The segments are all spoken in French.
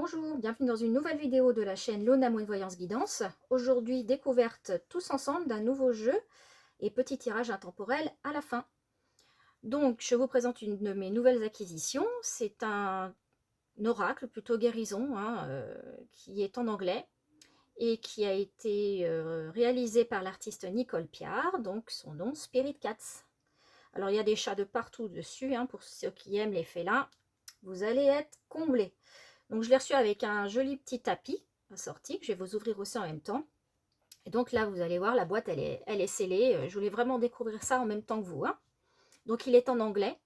Bonjour, bienvenue dans une nouvelle vidéo de la chaîne Lona Moon Voyance Guidance. Aujourd'hui, découverte tous ensemble d'un nouveau jeu et petit tirage intemporel à la fin. Donc, je vous présente une de mes nouvelles acquisitions. C'est un oracle, plutôt guérison, qui est en anglais et qui a été réalisé par l'artiste Nicole Piard, donc son nom Spirit Cats. Alors, il y a des chats de partout dessus, pour ceux qui aiment les félins. Vous allez être comblés. Donc je l'ai reçu avec un joli petit tapis assorti que je vais vous ouvrir aussi en même temps. Et donc là, vous allez voir, la boîte, elle est scellée. Je voulais vraiment découvrir ça en même temps que vous. Donc il est en anglais.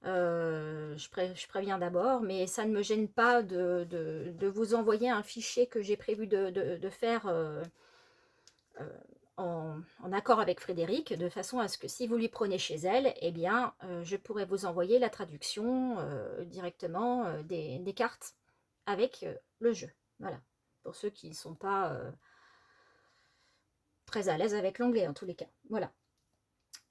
Je préviens d'abord, mais ça ne me gêne pas de vous envoyer un fichier que j'ai prévu de faire en accord avec Frédéric, de façon à ce que si vous lui prenez chez elle, eh bien, je pourrais vous envoyer la traduction directement des cartes avec le jeu. Voilà, pour ceux qui ne sont pas très à l'aise avec l'anglais en tous les cas. Voilà.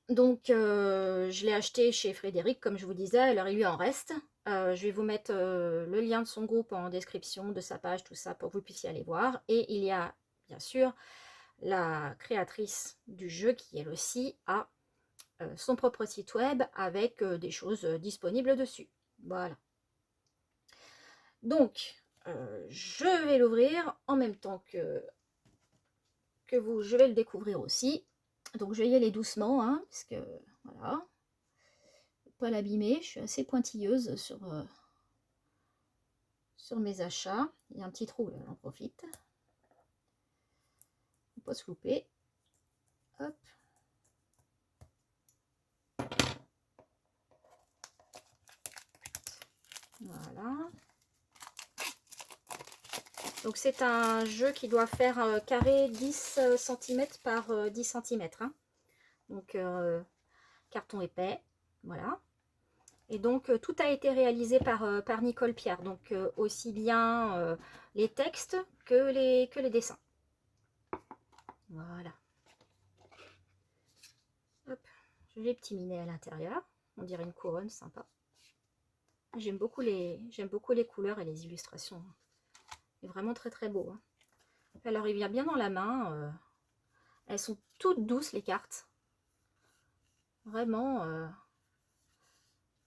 Donc, je l'ai acheté chez Frédéric, comme je vous disais, alors il lui en reste. Je vais vous mettre le lien de son groupe en description, de sa page, tout ça, pour que vous puissiez aller voir. Et il y a, bien sûr, la créatrice du jeu qui, elle aussi, a son propre site web avec des choses disponibles dessus. Voilà. Donc, je vais l'ouvrir en même temps que vous. Je vais le découvrir aussi. Donc, je vais y aller doucement, parce que, voilà, pas l'abîmer. Je suis assez pointilleuse sur mes achats. Il y a un petit trou, là, j'en profite. Faut pas se louper. Hop. Voilà. Donc c'est un jeu qui doit faire carré 10 cm par 10 cm. Donc carton épais, voilà. Et donc tout a été réalisé par Nicole Piard. Donc aussi bien les textes que les dessins. Voilà. Hop. J'ai les petits minets à l'intérieur. On dirait une couronne, sympa. J'aime beaucoup les couleurs et les illustrations. C'est vraiment très très beau. Alors il vient bien dans la main. Elles sont toutes douces les cartes. Vraiment.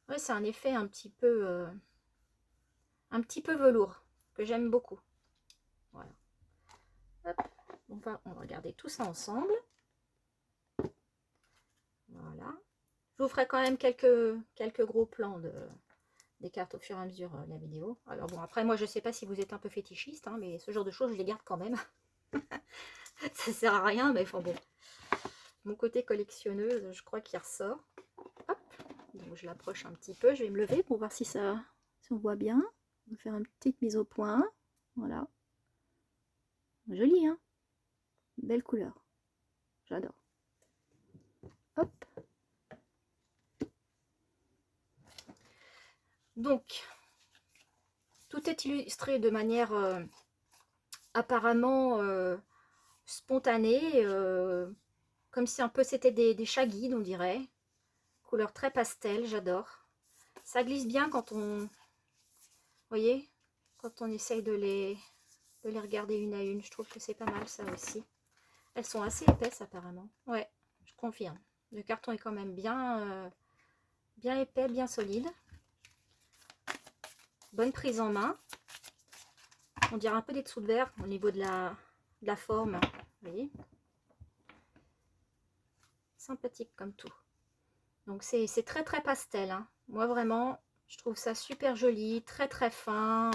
Ouais, c'est un effet un petit peu velours que j'aime beaucoup. Voilà. Hop. On va regarder tout ça ensemble. Voilà. Je vous ferai quand même quelques gros plans des cartes au fur et à mesure de la vidéo. Alors bon, après moi je sais pas si vous êtes un peu fétichiste, mais ce genre de choses je les garde quand même. Ça sert à rien, mais enfin bon. Mon côté collectionneuse, je crois qu'il ressort. Hop. Donc je l'approche un petit peu, je vais me lever pour voir si on voit bien. On va faire une petite mise au point. Voilà. Joli, belle couleur. J'adore. Hop. Donc, tout est illustré de manière apparemment spontanée, comme si un peu c'était des chats guides, on dirait. Couleur très pastel, j'adore. Ça glisse bien quand on... Vous voyez, quand on essaye de les regarder une à une. Je trouve que c'est pas mal ça aussi. Elles sont assez épaisses apparemment. Ouais, je confirme. Le carton est quand même bien épais, bien solide. Bonne prise en main. On dirait un peu des dessous de verre au niveau de la forme. Vous voyez, sympathique comme tout. Donc c'est très très pastel. Moi vraiment, je trouve ça super joli, très très fin.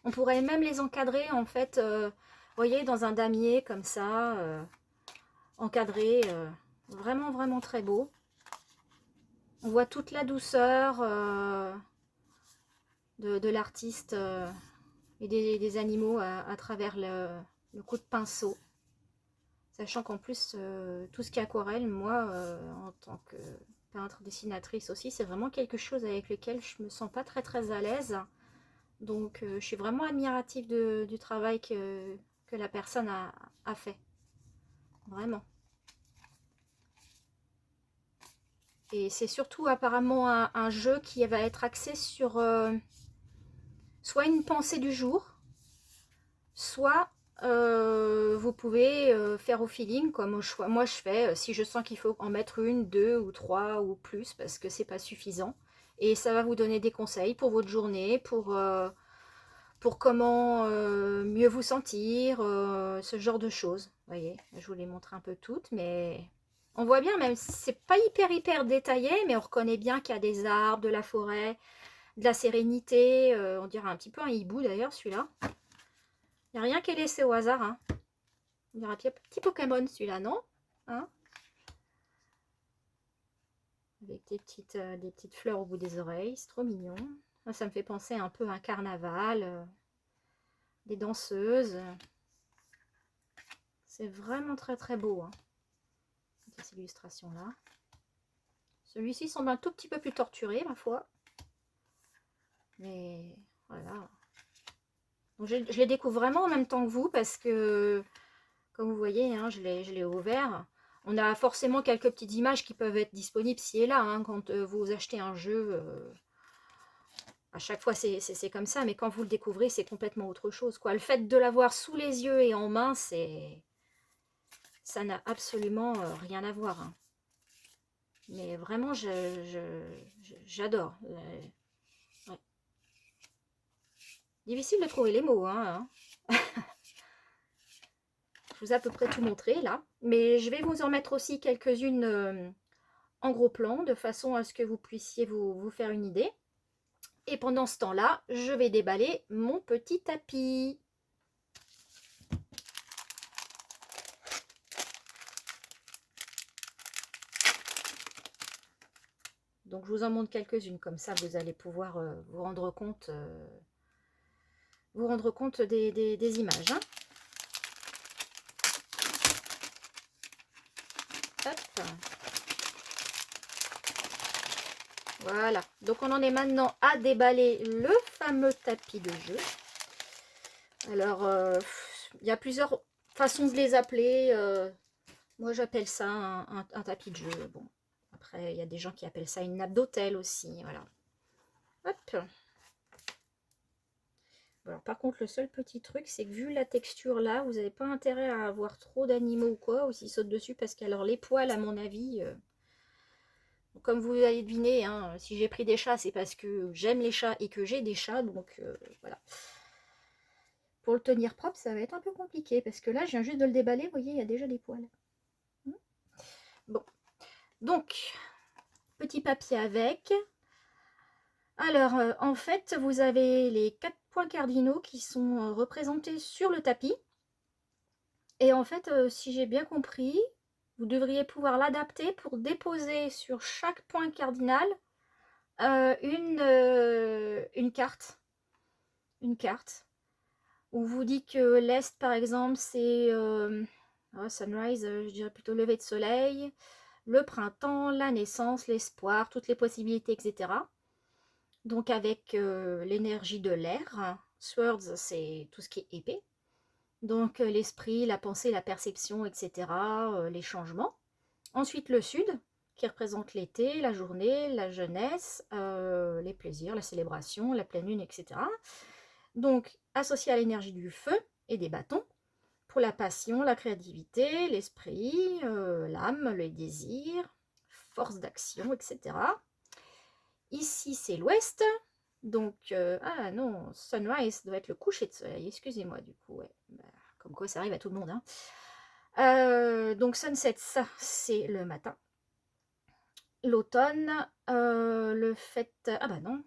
On pourrait même les encadrer en fait, vous voyez, dans un damier comme ça, encadré. Vraiment vraiment très beau. On voit toute la douceur de l'artiste et des animaux à travers le coup de pinceau. Sachant qu'en plus, tout ce qui est aquarelle, moi, en tant que peintre, dessinatrice aussi, c'est vraiment quelque chose avec lequel je me sens pas très très à l'aise. Donc, je suis vraiment admirative du travail que la personne a fait. Vraiment. Et c'est surtout apparemment un jeu qui va être axé sur soit une pensée du jour, soit vous pouvez faire au feeling, comme moi je fais, si je sens qu'il faut en mettre une, deux ou trois ou plus, parce que c'est pas suffisant. Et ça va vous donner des conseils pour votre journée, pour comment mieux vous sentir, ce genre de choses. Vous voyez, je vous les montre un peu toutes, mais on voit bien, même si c'est pas hyper détaillé, mais on reconnaît bien qu'il y a des arbres, de la forêt, de la sérénité. On dirait un petit peu un hibou d'ailleurs, celui-là. Il n'y a rien qui est laissé au hasard. Hein. On dirait un petit Pokémon, celui-là, non hein? Avec des petites fleurs au bout des oreilles, c'est trop mignon. Ça me fait penser un peu à un carnaval, des danseuses. C'est vraiment très beau. Hein. Cette illustration-là. Celui-ci semble un tout petit peu plus torturé, ma foi. Mais voilà. Donc, je les découvre vraiment en même temps que vous parce que, comme vous voyez, hein, je l'ai ouvert. On a forcément quelques petites images qui peuvent être disponibles ci et là. Hein, quand vous achetez un jeu, à chaque fois c'est comme ça. Mais quand vous le découvrez, c'est complètement autre chose. Quoi. Le fait de l'avoir sous les yeux et en main, ça n'a absolument rien à voir. Hein. Mais vraiment, j'adore. Ouais. Difficile de trouver les mots. Hein. Je vous ai à peu près tout montré là. Mais je vais vous en mettre aussi quelques-unes en gros plan, de façon à ce que vous puissiez vous faire une idée. Et pendant ce temps-là, je vais déballer mon petit tapis. Donc je vous en montre quelques-unes, comme ça vous allez pouvoir vous rendre compte des images. Hein. Hop. Voilà, donc on en est maintenant à déballer le fameux tapis de jeu. Alors, il y a plusieurs façons de les appeler. Moi, j'appelle ça un tapis de jeu. Bon, après, il y a des gens qui appellent ça une nappe d'hôtel aussi. Voilà. Hop. Alors, par contre, le seul petit truc, c'est que vu la texture là, vous n'avez pas intérêt à avoir trop d'animaux ou quoi, ou s'ils sautent dessus, parce que alors les poils, à mon avis, comme vous allez deviner, hein, si j'ai pris des chats, c'est parce que j'aime les chats et que j'ai des chats, donc voilà. Pour le tenir propre, ça va être un peu compliqué, parce que là, je viens juste de le déballer, vous voyez, il y a déjà des poils. Bon, donc, petit papier avec. Alors, en fait, vous avez les 4 points cardinaux qui sont représentés sur le tapis. Et en fait, si j'ai bien compris, vous devriez pouvoir l'adapter pour déposer sur chaque point cardinal une carte. Une carte. On vous dit que l'Est, par exemple, c'est sunrise, je dirais plutôt lever de soleil, le printemps, la naissance, l'espoir, toutes les possibilités, etc. Donc avec l'énergie de l'air. Swords, c'est tout ce qui est épée. Donc l'esprit, la pensée, la perception, etc. Les changements. Ensuite le sud, qui représente l'été, la journée, la jeunesse, les plaisirs, la célébration, la pleine lune, etc. Donc associé à l'énergie du feu et des bâtons, pour la passion, la créativité, l'esprit, l'âme, les désirs, force d'action, etc. Ici, c'est l'ouest. Donc, ah non, sunrise doit être le coucher de soleil. Excusez-moi, du coup, ouais. Bah, comme quoi, ça arrive à tout le monde. Hein. Donc, sunset, ça, c'est le matin. L'automne, le fait... Ah bah non,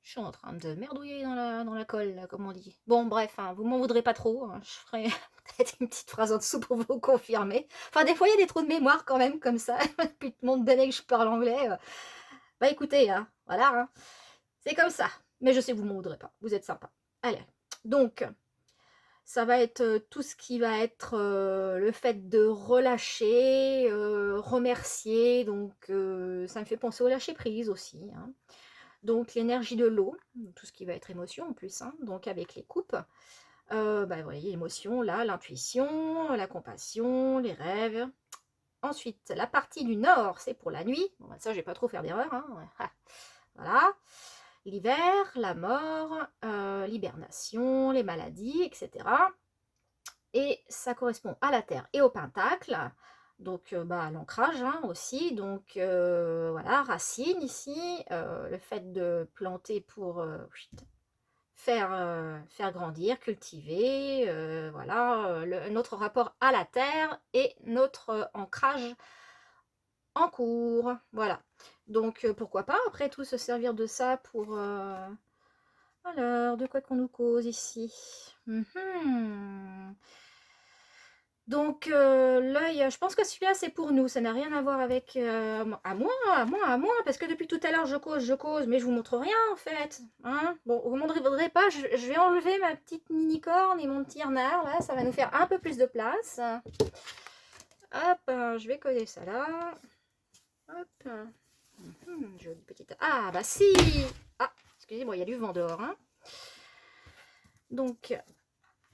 je suis en train de merdouiller dans la colle, là, comme on dit. Bon, bref, hein, vous m'en voudrez pas trop. Hein, je ferai peut-être une petite phrase en dessous pour vous confirmer. Enfin, des fois, il y a des trous de mémoire quand même, comme ça. Depuis le monde d'années que je parle anglais. Bah écoutez, hein, voilà. Hein. C'est comme ça. Mais je sais que vous ne m'en voudrez pas. Vous êtes sympa. Allez. Donc, ça va être tout ce qui va être le fait de relâcher, remercier. Donc, ça me fait penser au lâcher prise aussi. Hein. Donc, l'énergie de l'eau, tout ce qui va être émotion en plus. Hein, donc, avec les coupes. Bah, vous voyez, l'émotion, là, l'intuition, la compassion, les rêves. Ensuite, la partie du nord, c'est pour la nuit. Bon, bah, ça, je vais pas trop faire d'erreur. Hein. Voilà. l'hiver, la mort, l'hibernation, les maladies, etc. Et ça correspond à la Terre et au pentacle, donc à l'ancrage hein, aussi, donc voilà, racines ici, le fait de planter pour faire grandir, cultiver, voilà, notre rapport à la Terre et notre ancrage en cours, voilà. Donc pourquoi pas, après tout, se servir de ça pour... Alors, de quoi qu'on nous cause ici? Donc l'œil, je pense que celui-là c'est pour nous, ça n'a rien à voir avec à moi, parce que depuis tout à l'heure je cause, mais je vous montre rien en fait. Hein, bon, vous ne voudrez pas, je vais enlever ma petite mini-corne et mon petit renard, là, ça va nous faire un peu plus de place. Hop, je vais coller ça là. Hop. Jolie petite... Ah bah si. Ah, excusez-moi, il y a du vent dehors. Hein. Donc,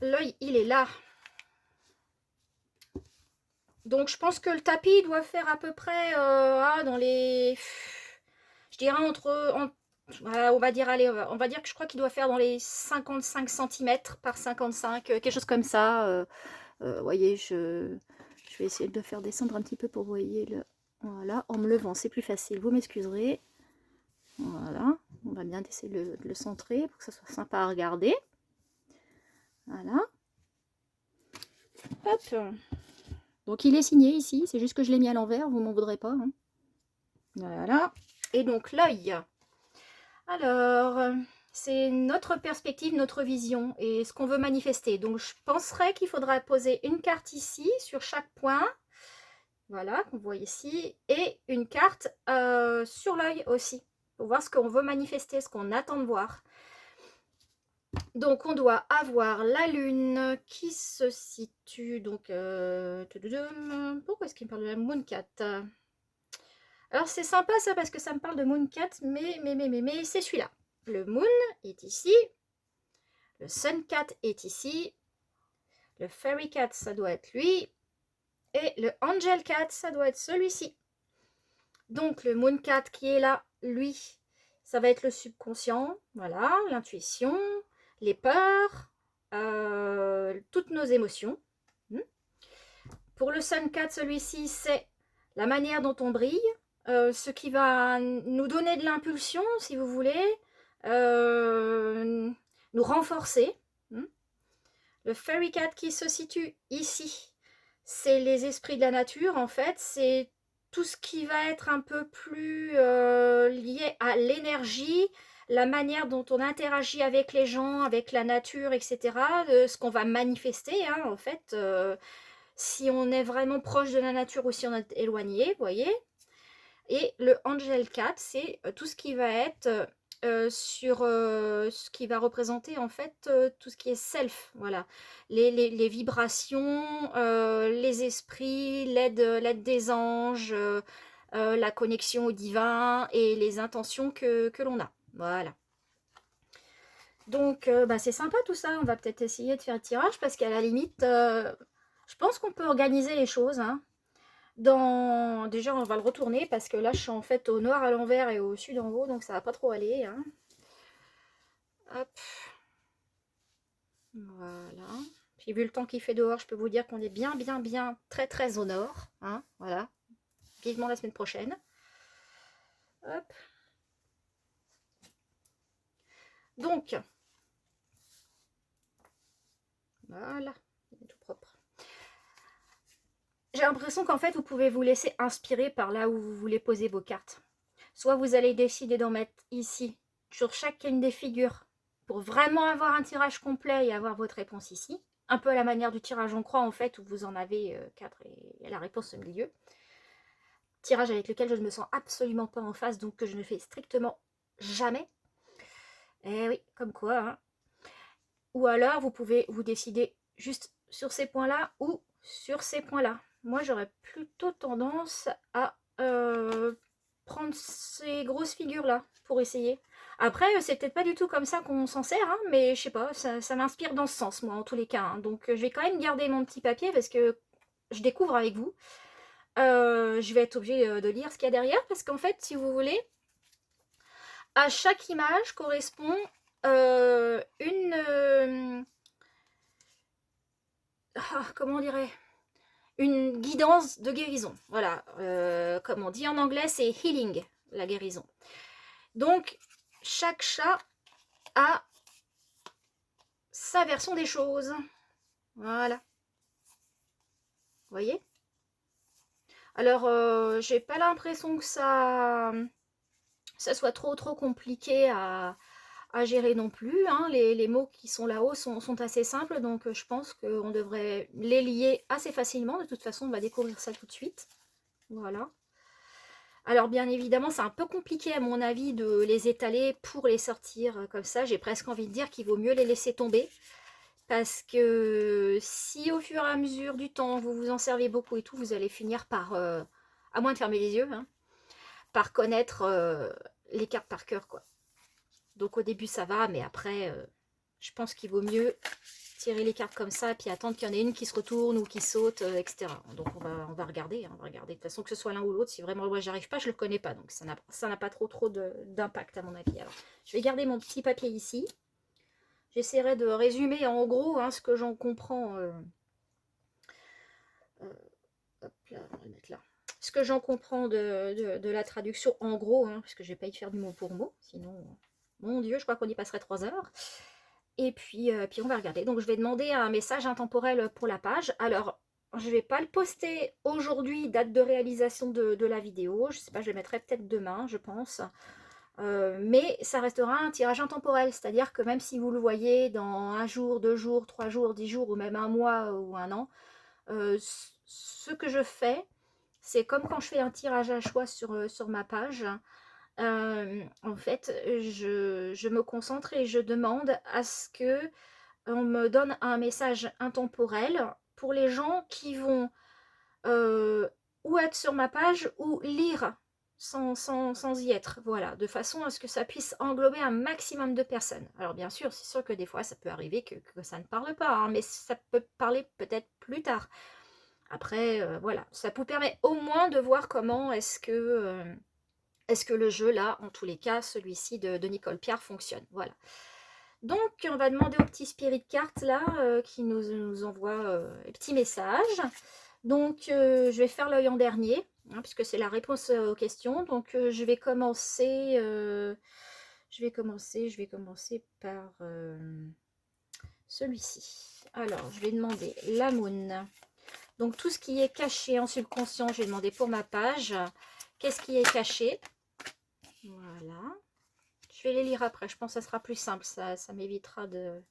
l'œil, il est là. Donc, je pense que le tapis doit faire à peu près dans les... Je dirais on va dire, allez, on va dire que je crois qu'il doit faire dans les 55 cm par 55, quelque chose comme ça. Vous voyez, je vais essayer de le faire descendre un petit peu pour vous voyez le... Voilà, en me levant, c'est plus facile, vous m'excuserez. Voilà, on va bien essayer de le centrer pour que ça soit sympa à regarder. Voilà. Hop. Donc il est signé ici, c'est juste que je l'ai mis à l'envers, vous m'en voudrez pas. Hein. Voilà. Et donc l'œil. Alors, c'est notre perspective, notre vision et ce qu'on veut manifester. Donc je penserais qu'il faudra poser une carte ici sur chaque point. Voilà, qu'on voit ici. Et une carte sur l'œil aussi. Pour voir ce qu'on veut manifester, ce qu'on attend de voir. Donc on doit avoir la lune qui se situe, donc pourquoi est-ce qu'il me parle de la Moon Cat? Alors c'est sympa ça parce que ça me parle de Moon Cat, mais c'est celui-là. Le Moon est ici, le Sun Cat est ici, le Fairy Cat ça doit être lui, et le Angel Cat ça doit être celui-ci. Donc le Moon Cat qui est là, lui, ça va être le subconscient, voilà, l'intuition, les peurs, toutes nos émotions. Pour le Sun Cat, celui-ci, c'est la manière dont on brille, ce qui va nous donner de l'impulsion, si vous voulez, nous renforcer. Le Fairy Cat qui se situe ici, c'est les esprits de la nature, en fait, c'est tout ce qui va être un peu plus lié à l'énergie, la manière dont on interagit avec les gens, avec la nature, etc. Ce qu'on va manifester, hein, en fait, si on est vraiment proche de la nature ou si on est éloigné, vous voyez. Et le Angel Cat, c'est tout ce qui va être sur ce qui va représenter en fait tout ce qui est self, voilà, les vibrations, les esprits, l'aide des anges, la connexion au divin et les intentions que l'on a, voilà. Donc c'est sympa tout ça, on va peut-être essayer de faire un tirage parce qu'à la limite, je pense qu'on peut organiser les choses, hein. Déjà on va le retourner parce que là je suis en fait au nord à l'envers et au sud en haut, donc ça va pas trop aller, hein. Hop. Voilà. Puis vu le temps qu'il fait dehors, je peux vous dire qu'on est bien très au nord, hein. Voilà. Vivement la semaine prochaine. Hop. Donc voilà, il est tout propre. J'ai l'impression qu'en fait vous pouvez vous laisser inspirer par là où vous voulez poser vos cartes. Soit vous allez décider d'en mettre ici, sur chacune des figures, pour vraiment avoir un tirage complet et avoir votre réponse ici. Un peu à la manière du tirage en croix en fait, où vous en avez 4 et la réponse au milieu. Tirage avec lequel je ne me sens absolument pas en face, donc que je ne fais strictement jamais. Eh oui, comme quoi. Hein. Ou alors vous pouvez vous décider juste sur ces points-là ou sur ces points-là. Moi j'aurais plutôt tendance à prendre ces grosses figures-là pour essayer. Après, c'est peut-être pas du tout comme ça qu'on s'en sert, hein, mais je sais pas, ça m'inspire dans ce sens, moi, en tous les cas. Hein. Donc, je vais quand même garder mon petit papier parce que je découvre avec vous. Je vais être obligée de lire ce qu'il y a derrière parce qu'en fait, si vous voulez, à chaque image correspond comment on dirait, une guidance de guérison. Voilà, comme on dit en anglais, c'est healing, la guérison. Donc, chaque chat a sa version des choses. Voilà. Vous voyez? Alors, j'ai pas l'impression que ça soit trop compliqué à gérer non plus. Hein. Les mots qui sont là-haut sont assez simples, donc je pense qu'on devrait les lier assez facilement. De toute façon, on va découvrir ça tout de suite. Voilà. Alors bien évidemment, c'est un peu compliqué à mon avis de les étaler pour les sortir comme ça. J'ai presque envie de dire qu'il vaut mieux les laisser tomber. Parce que si au fur et à mesure du temps, vous vous en servez beaucoup et tout, vous allez finir par, à moins de fermer les yeux, hein, par connaître les cartes par cœur, quoi. Donc au début ça va, mais après, je pense qu'il vaut mieux tirer les cartes comme ça, et puis attendre qu'il y en ait une qui se retourne ou qui saute, etc. Donc on va regarder, hein, on va regarder. De toute façon, que ce soit l'un ou l'autre, si vraiment moi j'arrive pas, je le connais pas. Donc ça n'a pas trop d'impact à mon avis. Alors, je vais garder mon petit papier ici. J'essaierai de résumer en gros hein, ce que j'en comprends. Hop là, on va le mettre là. Ce que j'en comprends de la traduction en gros, hein, parce que je vais pas y faire du mot pour mot, sinon, mon Dieu, je crois qu'on y passerait 3 heures. Et puis on va regarder. Donc je vais demander un message intemporel pour la page. Alors, je vais pas le poster aujourd'hui, date de réalisation de la vidéo. Je sais pas, je le mettrai peut-être demain, je pense. Mais ça restera un tirage intemporel, c'est-à-dire que même si vous le voyez dans 1 jour, 2 jours, 3 jours, 10 jours ou même 1 mois ou 1 an, ce que je fais, c'est comme quand je fais un tirage à choix sur ma page. En fait, je me concentre et je demande à ce que on me donne un message intemporel pour les gens qui vont ou être sur ma page ou lire sans y être, voilà, de façon à ce que ça puisse englober un maximum de personnes. Alors bien sûr, c'est sûr que des fois ça peut arriver que ça ne parle pas, hein, mais ça peut parler peut-être plus tard. Après, voilà, ça vous permet au moins de voir comment est-ce que le jeu là, en tous les cas, celui-ci de Nicole Pierre fonctionne, voilà. Donc on va demander au petit spirit card là, qui nous envoie un petit message. Donc, je vais faire l'œil en dernier, hein, puisque c'est la réponse aux questions. Donc, je vais commencer par celui-ci. Alors, je vais demander la moon. Donc, tout ce qui est caché en subconscient, je vais demander pour ma page. Qu'est-ce qui est caché? Voilà. Je vais les lire après. Je pense que ça sera plus simple. Ça m'évitera de...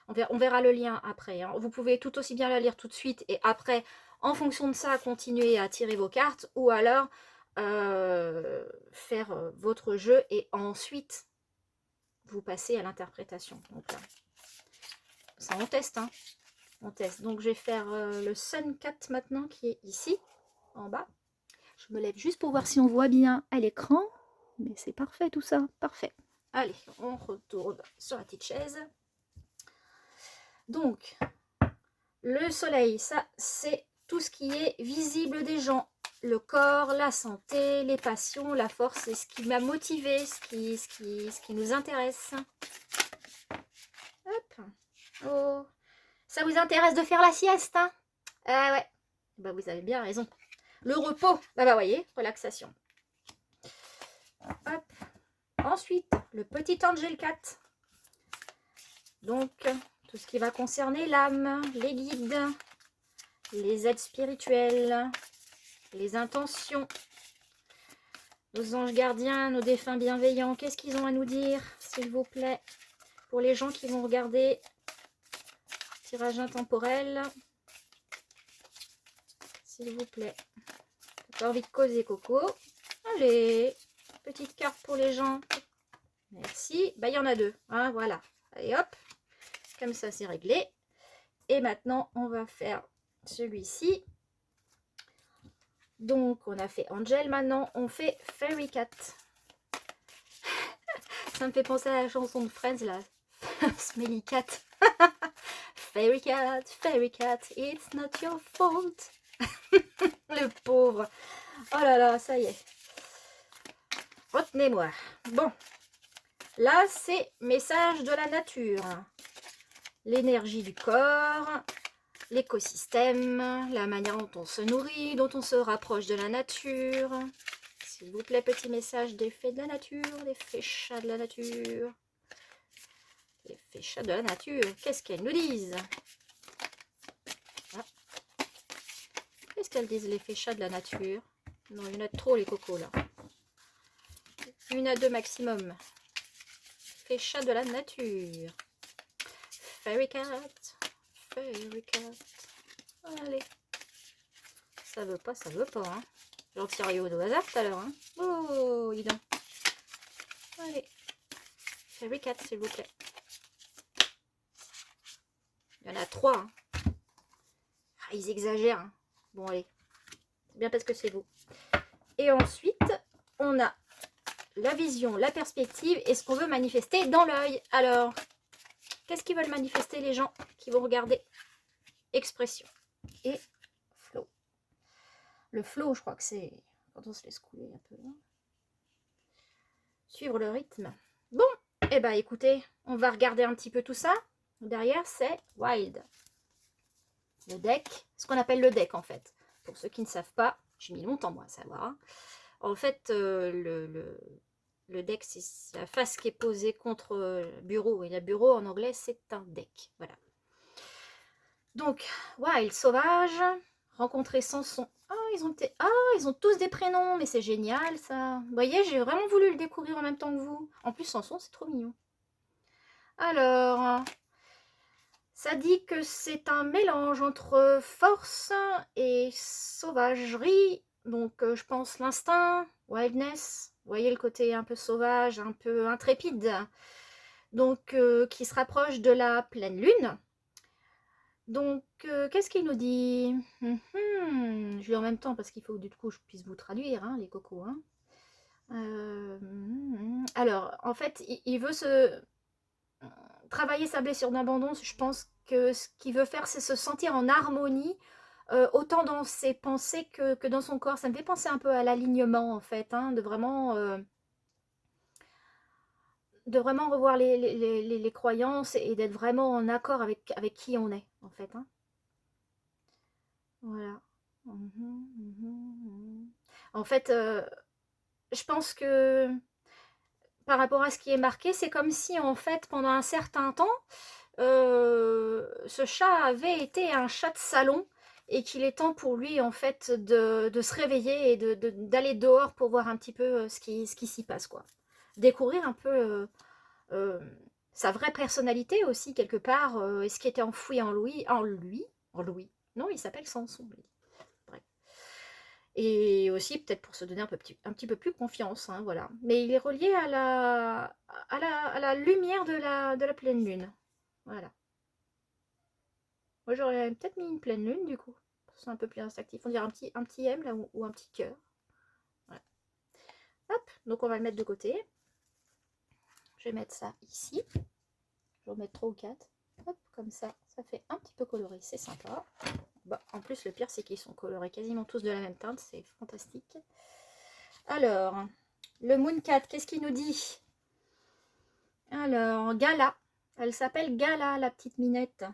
On verra le lien après. Hein. Vous pouvez tout aussi bien la lire tout de suite et après... En fonction de ça, continuez à tirer vos cartes ou alors faire votre jeu et ensuite vous passez à l'interprétation. Donc là, ça on teste, hein. On teste. Donc je vais faire le Sun Cat maintenant qui est ici, en bas. Je me lève juste pour voir si on voit bien à l'écran. Mais c'est parfait tout ça, parfait. Allez, on retourne sur la petite chaise. Donc, le soleil, ça c'est tout ce qui est visible des gens, le corps, la santé, les passions, la force, c'est ce qui m'a motivé, ce qui nous intéresse. Hop. Oh. Ça vous intéresse de faire la sieste, hein? Ah ouais, bah, vous avez bien raison. Le repos, bah voyez, relaxation. Hop. Ensuite, le petit Angel Cat. Donc, tout ce qui va concerner l'âme, les guides, les aides spirituelles, les intentions, nos anges gardiens, nos défunts bienveillants. Qu'est-ce qu'ils ont à nous dire, s'il vous plaît, pour les gens qui vont regarder tirage intemporel, s'il vous plaît. T'as envie de causer, Coco? Allez, petite carte pour les gens. Merci. Bah, il y en a 2, hein, voilà. Allez, hop, comme ça, c'est réglé. Et maintenant, on va faire celui-ci. Donc, on a fait Angel. Maintenant, on fait Fairy Cat. Ça me fait penser à la chanson de Friends, là. Smelly Cat. Fairy Cat, it's not your fault. Le pauvre. Oh là là, ça y est. Retenez-moi. Bon. Là, c'est message de la nature. L'énergie du corps, l'écosystème, la manière dont on se nourrit, dont on se rapproche de la nature. S'il vous plaît, petit message des fées de la nature, des fées chats de la nature. Les fées chats de la nature, qu'est-ce qu'elles nous disent? Ah. Qu'est-ce qu'elles disent, les fées chats de la nature? Non, il y en a trop, les cocos, là. 1 à 2 maximum. Fées chats de la nature. Fairy cat. Fairy cat. Allez. Ça veut pas, hein. J'en tire au hasard tout à l'heure, hein. Oh, dis donc. Allez. Fairy cat, s'il vous plaît. Il y en a 3, hein. Ah, ils exagèrent, hein. Bon, allez. C'est bien parce que c'est vous. Et ensuite, on a la vision, la perspective et ce qu'on veut manifester dans l'œil. Alors, qu'est-ce qu'ils veulent manifester les gens qui vont regarder? Expression et flow. Le flow, je crois que c'est quand on se laisse couler un peu. Hein. Suivre le rythme. Bon, et bah écoutez, on va regarder un petit peu tout ça. Derrière, c'est Wild. Le deck, ce qu'on appelle le deck en fait. Pour ceux qui ne savent pas, j'ai mis longtemps moi à savoir. Hein. En fait, le deck, c'est la face qui est posée contre le bureau. Et le bureau en anglais, c'est un deck. Voilà. Donc, Wild, sauvage, rencontrer Samson. Ils ont tous des prénoms, mais c'est génial ça. Vous voyez, j'ai vraiment voulu le découvrir en même temps que vous. En plus, Samson, c'est trop mignon. Alors, ça dit que c'est un mélange entre force et sauvagerie. Donc, je pense l'instinct, wildness. Vous voyez le côté un peu sauvage, un peu intrépide. Donc, qui se rapproche de la pleine lune. Donc, qu'est-ce qu'il nous dit? Je lis en même temps parce qu'il faut du coup je puisse vous traduire, hein, les cocos. Hein. Alors, en fait, il veut se travailler sa blessure d'abandon. Je pense que ce qu'il veut faire, c'est se sentir en harmonie, autant dans ses pensées que dans son corps. Ça me fait penser un peu à l'alignement, en fait, hein, de vraiment revoir les croyances et d'être vraiment en accord avec qui on est, en fait. Hein. Voilà. En fait, je pense que par rapport à ce qui est marqué, c'est comme si en fait pendant un certain temps, ce chat avait été un chat de salon et qu'il est temps pour lui en fait de se réveiller et d'aller dehors pour voir un petit peu ce qui s'y passe, quoi. Découvrir un peu sa vraie personnalité aussi quelque part, et ce qui était enfoui en lui. Non, il s'appelle Samson, lui. Bref. Et aussi peut-être pour se donner un petit peu plus confiance, hein, voilà. Mais il est relié à la lumière de la pleine lune. Voilà. Moi j'aurais peut-être mis une pleine lune du coup. C'est un peu plus instinctif. On dirait un petit M là ou un petit cœur. Voilà. Hop, donc on va le mettre de côté. Je vais mettre ça ici. Je vais en mettre 3 ou 4. Hop, comme ça, ça fait un petit peu coloré, c'est sympa. Bah, en plus, le pire, c'est qu'ils sont colorés quasiment tous de la même teinte, c'est fantastique. Alors, le Mooncat, qu'est-ce qu'il nous dit? Alors, Gala. Elle s'appelle Gala, la petite minette.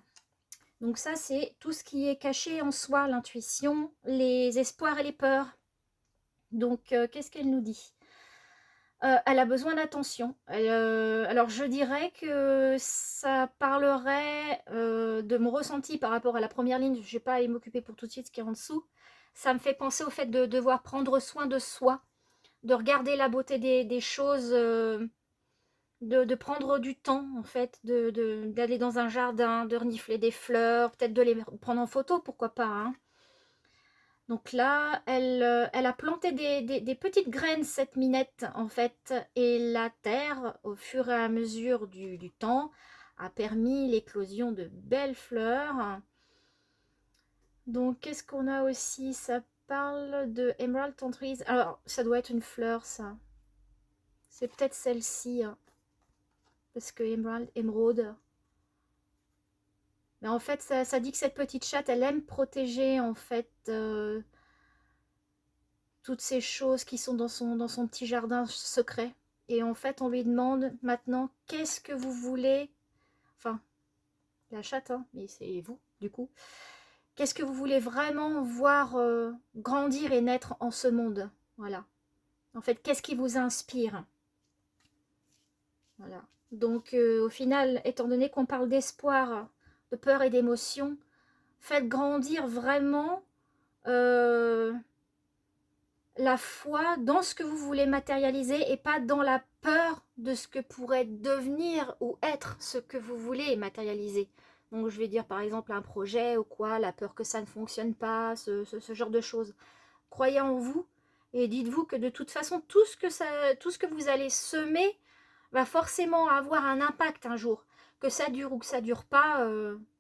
Donc ça, c'est tout ce qui est caché en soi, l'intuition, les espoirs et les peurs. Donc, qu'est-ce qu'elle nous dit? Elle a besoin d'attention. Alors, je dirais que ça parlerait de mon ressenti par rapport à la première ligne. Je ne vais pas aller m'occuper pour tout de suite ce qui est en dessous. Ça me fait penser au fait de devoir prendre soin de soi, de regarder la beauté des choses, de prendre du temps, en fait, d'aller dans un jardin, de renifler des fleurs, peut-être de les prendre en photo, pourquoi pas, hein. Donc là, elle a planté des petites graines, cette minette, en fait, et la terre, au fur et à mesure du temps, a permis l'éclosion de belles fleurs. Donc, qu'est-ce qu'on a aussi? Ça parle de Emerald Tantries. Alors, ça doit être une fleur, ça. C'est peut-être celle-ci, hein, parce que émeraude. Mais en fait, ça dit que cette petite chatte, elle aime protéger, en fait, toutes ces choses qui sont dans son petit jardin secret. Et en fait, on lui demande maintenant, qu'est-ce que vous voulez, enfin, la chatte, hein, mais c'est vous, du coup. Qu'est-ce que vous voulez vraiment voir grandir et naître en ce monde? Voilà. En fait, qu'est-ce qui vous inspire? Voilà. Donc, au final, étant donné qu'on parle d'espoir, de peur et d'émotion, faites grandir vraiment la foi dans ce que vous voulez matérialiser et pas dans la peur de ce que pourrait devenir ou être ce que vous voulez matérialiser. Donc je vais dire par exemple un projet ou quoi, la peur que ça ne fonctionne pas, ce genre de choses. Croyez en vous et dites-vous que de toute façon, tout ce que vous allez semer va forcément avoir un impact un jour. Que ça dure ou que ça dure pas,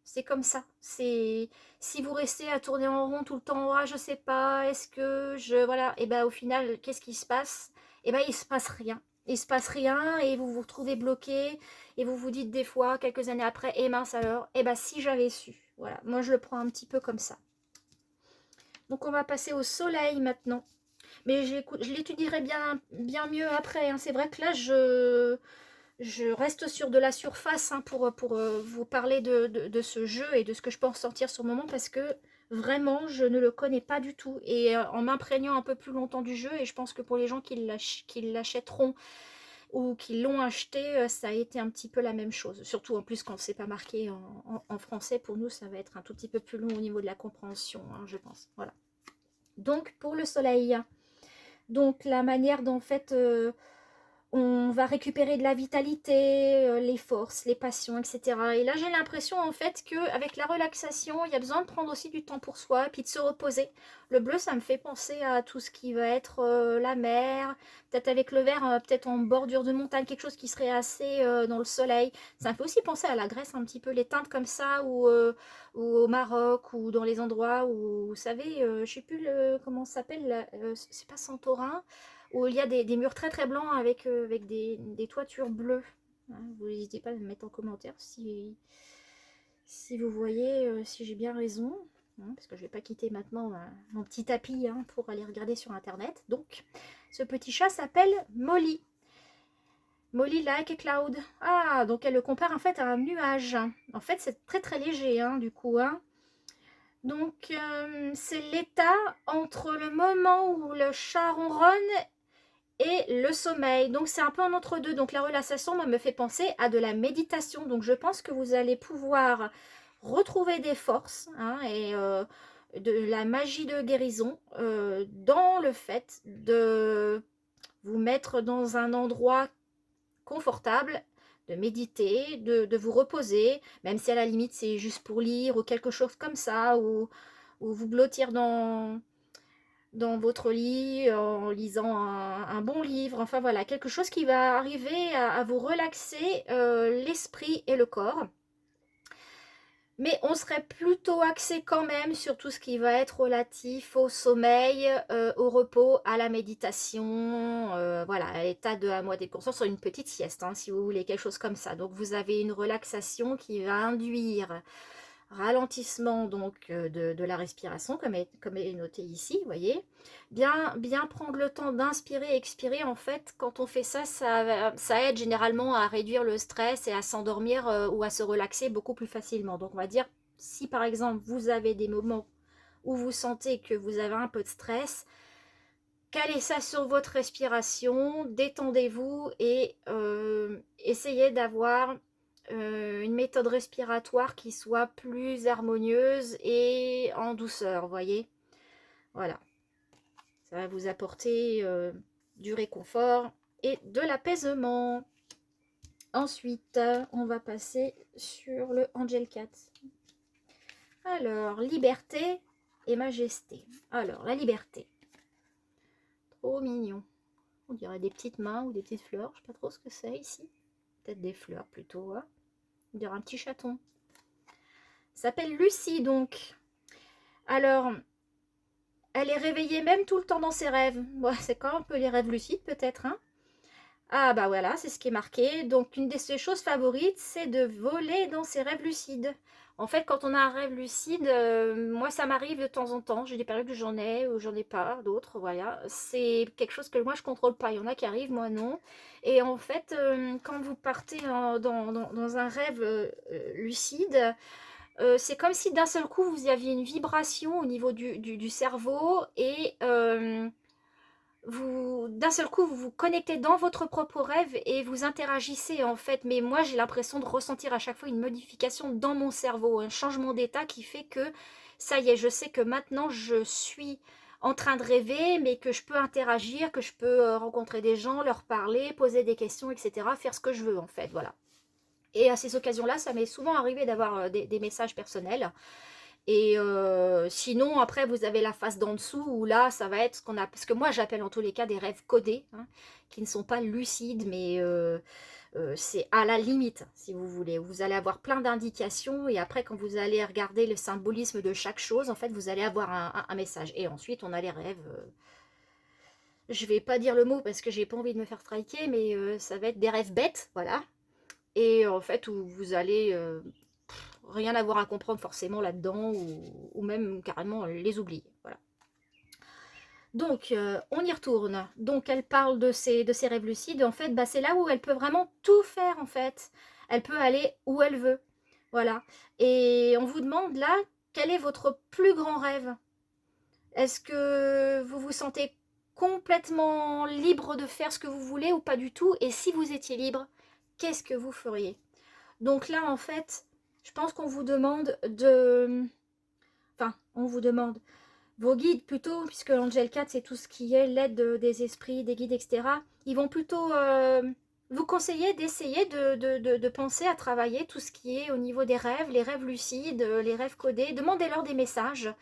c'est comme ça. C'est si vous restez à tourner en rond tout le temps, ah je sais pas, est-ce que je voilà, et ben au final, qu'est-ce qui se passe? Et ben il se passe rien. Il se passe rien et vous vous retrouvez bloqué et vous vous dites des fois quelques années après, eh mince alors, eh ben si j'avais su. Voilà, moi je le prends un petit peu comme ça. Donc on va passer au soleil maintenant. Mais je l'étudierai bien mieux après, hein. C'est vrai que là, je reste sur de la surface, hein, pour vous parler de ce jeu et de ce que je peux en ressortir sur le moment parce que vraiment, je ne le connais pas du tout. Et en m'imprégnant un peu plus longtemps du jeu, et je pense que pour les gens qui l'achèteront ou qui l'ont acheté, ça a été un petit peu la même chose. Surtout en plus quand c'est pas marqué en français, pour nous, ça va être un tout petit peu plus long au niveau de la compréhension, hein, je pense. Voilà. Donc pour le soleil, donc la manière dont en fait on va récupérer de la vitalité, les forces, les passions, etc. Et là j'ai l'impression en fait qu'avec la relaxation, il y a besoin de prendre aussi du temps pour soi et puis de se reposer. Le bleu, ça me fait penser à tout ce qui va être la mer, peut-être avec le vert, peut-être en bordure de montagne, quelque chose qui serait assez dans le soleil. Ça me fait aussi penser à la Grèce un petit peu, les teintes comme ça, ou au Maroc, ou dans les endroits où, vous savez, je sais plus comment ça s'appelle, c'est pas Santorin, où il y a des murs très très blancs avec des toitures bleues. Hein, vous n'hésitez pas à me mettre en commentaire si vous voyez, si j'ai bien raison. Hein, parce que je ne vais pas quitter maintenant mon petit tapis, hein, pour aller regarder sur internet. Donc, ce petit chat s'appelle Molly. Molly like a cloud. Ah, donc elle le compare en fait à un nuage. En fait, c'est très très léger, hein, du coup. Hein. Donc, c'est l'état entre le moment où le chat ronronne et le sommeil. Donc c'est un peu en entre-deux. Donc la relaxation, moi, me fait penser à de la méditation. Donc je pense que vous allez pouvoir retrouver des forces, hein, et de la magie de guérison dans le fait de vous mettre dans un endroit confortable, de méditer, de vous reposer, même si à la limite c'est juste pour lire ou quelque chose comme ça, ou vous blottir dans votre lit en lisant un bon livre, enfin voilà, quelque chose qui va arriver à vous relaxer l'esprit et le corps. Mais on serait plutôt axé quand même sur tout ce qui va être relatif au sommeil, au repos, à la méditation, voilà, à l'état de à moi des consciences, sur une petite sieste, hein, si vous voulez, quelque chose comme ça. Donc vous avez une relaxation qui va induire ralentissement donc de la respiration, comme est noté ici, vous voyez. Bien prendre le temps d'inspirer et expirer, en fait, quand on fait ça, ça aide généralement à réduire le stress et à s'endormir ou à se relaxer beaucoup plus facilement. Donc on va dire, si par exemple vous avez des moments où vous sentez que vous avez un peu de stress, calez ça sur votre respiration, détendez-vous et essayez d'avoir une méthode respiratoire qui soit plus harmonieuse et en douceur, voyez. Voilà, ça va vous apporter du réconfort et de l'apaisement. Ensuite, on va passer sur le Angel Cat. Alors, liberté et majesté. Alors, la liberté. Trop mignon. On dirait des petites mains ou des petites fleurs. Je ne sais pas trop ce que c'est ici. Peut-être des fleurs plutôt. Hein. On dirait un petit chaton. S'appelle Lucie donc. Alors, elle est réveillée même tout le temps dans ses rêves. Bon, c'est quand un peu les rêves lucides peut-être. Hein. Ah bah voilà, c'est ce qui est marqué. Donc une de ses choses favorites, c'est de voler dans ses rêves lucides. En fait, quand on a un rêve lucide, moi ça m'arrive de temps en temps. J'ai des périodes où j'en ai, où j'en ai pas, d'autres, voilà. C'est quelque chose que moi je contrôle pas. Il y en a qui arrivent, moi non. Et en fait, quand vous partez dans un rêve lucide, c'est comme si d'un seul coup vous aviez une vibration au niveau du cerveau et d'un seul coup, vous vous connectez dans votre propre rêve et vous interagissez en fait. Mais moi, j'ai l'impression de ressentir à chaque fois une modification dans mon cerveau, un changement d'état qui fait que ça y est, je sais que maintenant je suis en train de rêver, mais que je peux interagir, que je peux rencontrer des gens, leur parler, poser des questions, etc. Faire ce que je veux en fait, voilà. Et à ces occasions-là, ça m'est souvent arrivé d'avoir des messages personnels. Et sinon, après, vous avez la phase d'en dessous où là, ça va être ce qu'on a. Parce que moi, j'appelle en tous les cas des rêves codés, hein, qui ne sont pas lucides, mais c'est à la limite, si vous voulez. Vous allez avoir plein d'indications et après, quand vous allez regarder le symbolisme de chaque chose, en fait, vous allez avoir un message. Et ensuite, on a les rêves. Je vais pas dire le mot parce que j'ai pas envie de me faire striker, mais ça va être des rêves bêtes, voilà. Et en fait, où vous allez rien avoir à comprendre forcément là-dedans, ou même carrément les oublier. Voilà. Donc, on y retourne. Donc, elle parle de ses rêves lucides. En fait, bah, c'est là où elle peut vraiment tout faire, en fait. Elle peut aller où elle veut. Voilà. Et on vous demande là, quel est votre plus grand rêve? Est-ce que vous vous sentez complètement libre de faire ce que vous voulez ou pas du tout? Et si vous étiez libre, qu'est-ce que vous feriez? Donc là, en fait, je pense qu'on vous demande de... Enfin, on vous demande vos guides plutôt, puisque l'Angel 4, c'est tout ce qui est l'aide des esprits, des guides, etc. Ils vont plutôt vous conseiller d'essayer de penser à travailler tout ce qui est au niveau des rêves, les rêves lucides, les rêves codés. Demandez-leur des messages.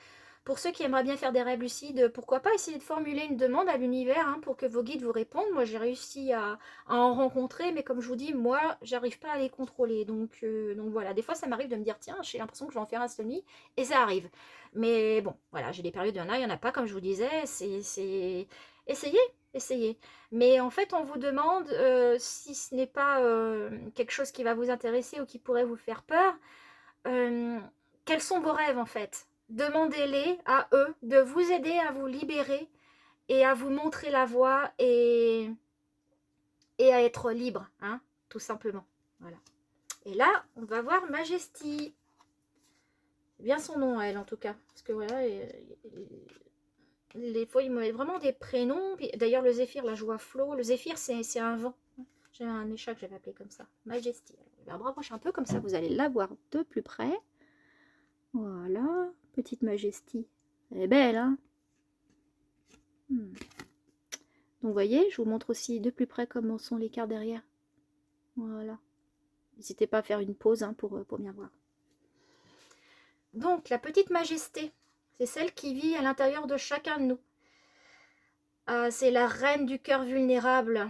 Pour ceux qui aimeraient bien faire des rêves lucides, pourquoi pas essayer de formuler une demande à l'univers, hein, pour que vos guides vous répondent. Moi, j'ai réussi à en rencontrer, mais comme je vous dis, moi, j'arrive pas à les contrôler. Donc voilà, des fois, ça m'arrive de me dire, tiens, j'ai l'impression que je vais en faire un cette nuit, et ça arrive. Mais bon, voilà, j'ai des périodes, il y en a pas, comme je vous disais, c'est... Essayez, essayez. Mais en fait, on vous demande, si ce n'est pas quelque chose qui va vous intéresser ou qui pourrait vous faire peur, euh, quels sont vos rêves en fait? Demandez-les à eux de vous aider à vous libérer et à vous montrer la voie et à être libre, hein, tout simplement. Voilà. Et là, on va voir Majesty. C'est bien son nom, elle, en tout cas. Parce que voilà, les fois, il me met vraiment des prénoms. D'ailleurs, le Zéphyr, là, je vois Flo. Le Zéphyr, c'est un vent. J'ai un échat que j'avais appelé comme ça. Majesty. Alors, je vais me rapprocher un peu, comme ça, vous allez la voir de plus près. Voilà, petite Majesty. Elle est belle, hein. Donc, vous voyez, je vous montre aussi de plus près comment sont les cartes derrière. Voilà. N'hésitez pas à faire une pause, hein, pour bien voir. Donc, la petite Majesté, c'est celle qui vit à l'intérieur de chacun de nous. C'est la reine du cœur vulnérable.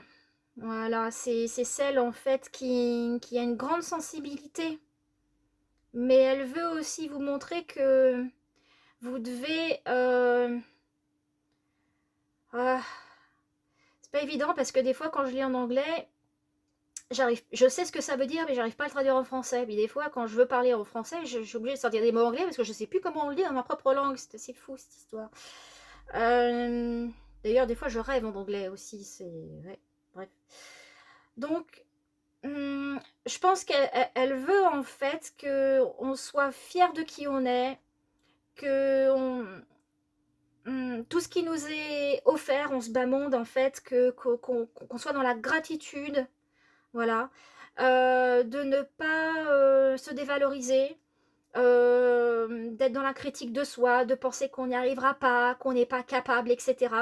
Voilà, c'est celle, en fait, qui a une grande sensibilité. Mais elle veut aussi vous montrer que vous devez... c'est pas évident parce que des fois, quand je lis en anglais, je sais ce que ça veut dire, mais j'arrive pas à le traduire en français. Puis des fois, quand je veux parler en français, je suis obligée de sortir des mots anglais parce que je sais plus comment on le dit dans ma propre langue. C'est assez fou, cette histoire. D'ailleurs, des fois, je rêve en anglais aussi. C'est... Ouais, bref. Donc, je pense qu'elle veut, en fait, qu'on soit fier de qui on est, que tout ce qui nous est offert en ce bas monde, en fait, qu'on soit dans la gratitude, voilà, de ne pas se dévaloriser, d'être dans la critique de soi, de penser qu'on n'y arrivera pas, qu'on n'est pas capable, etc.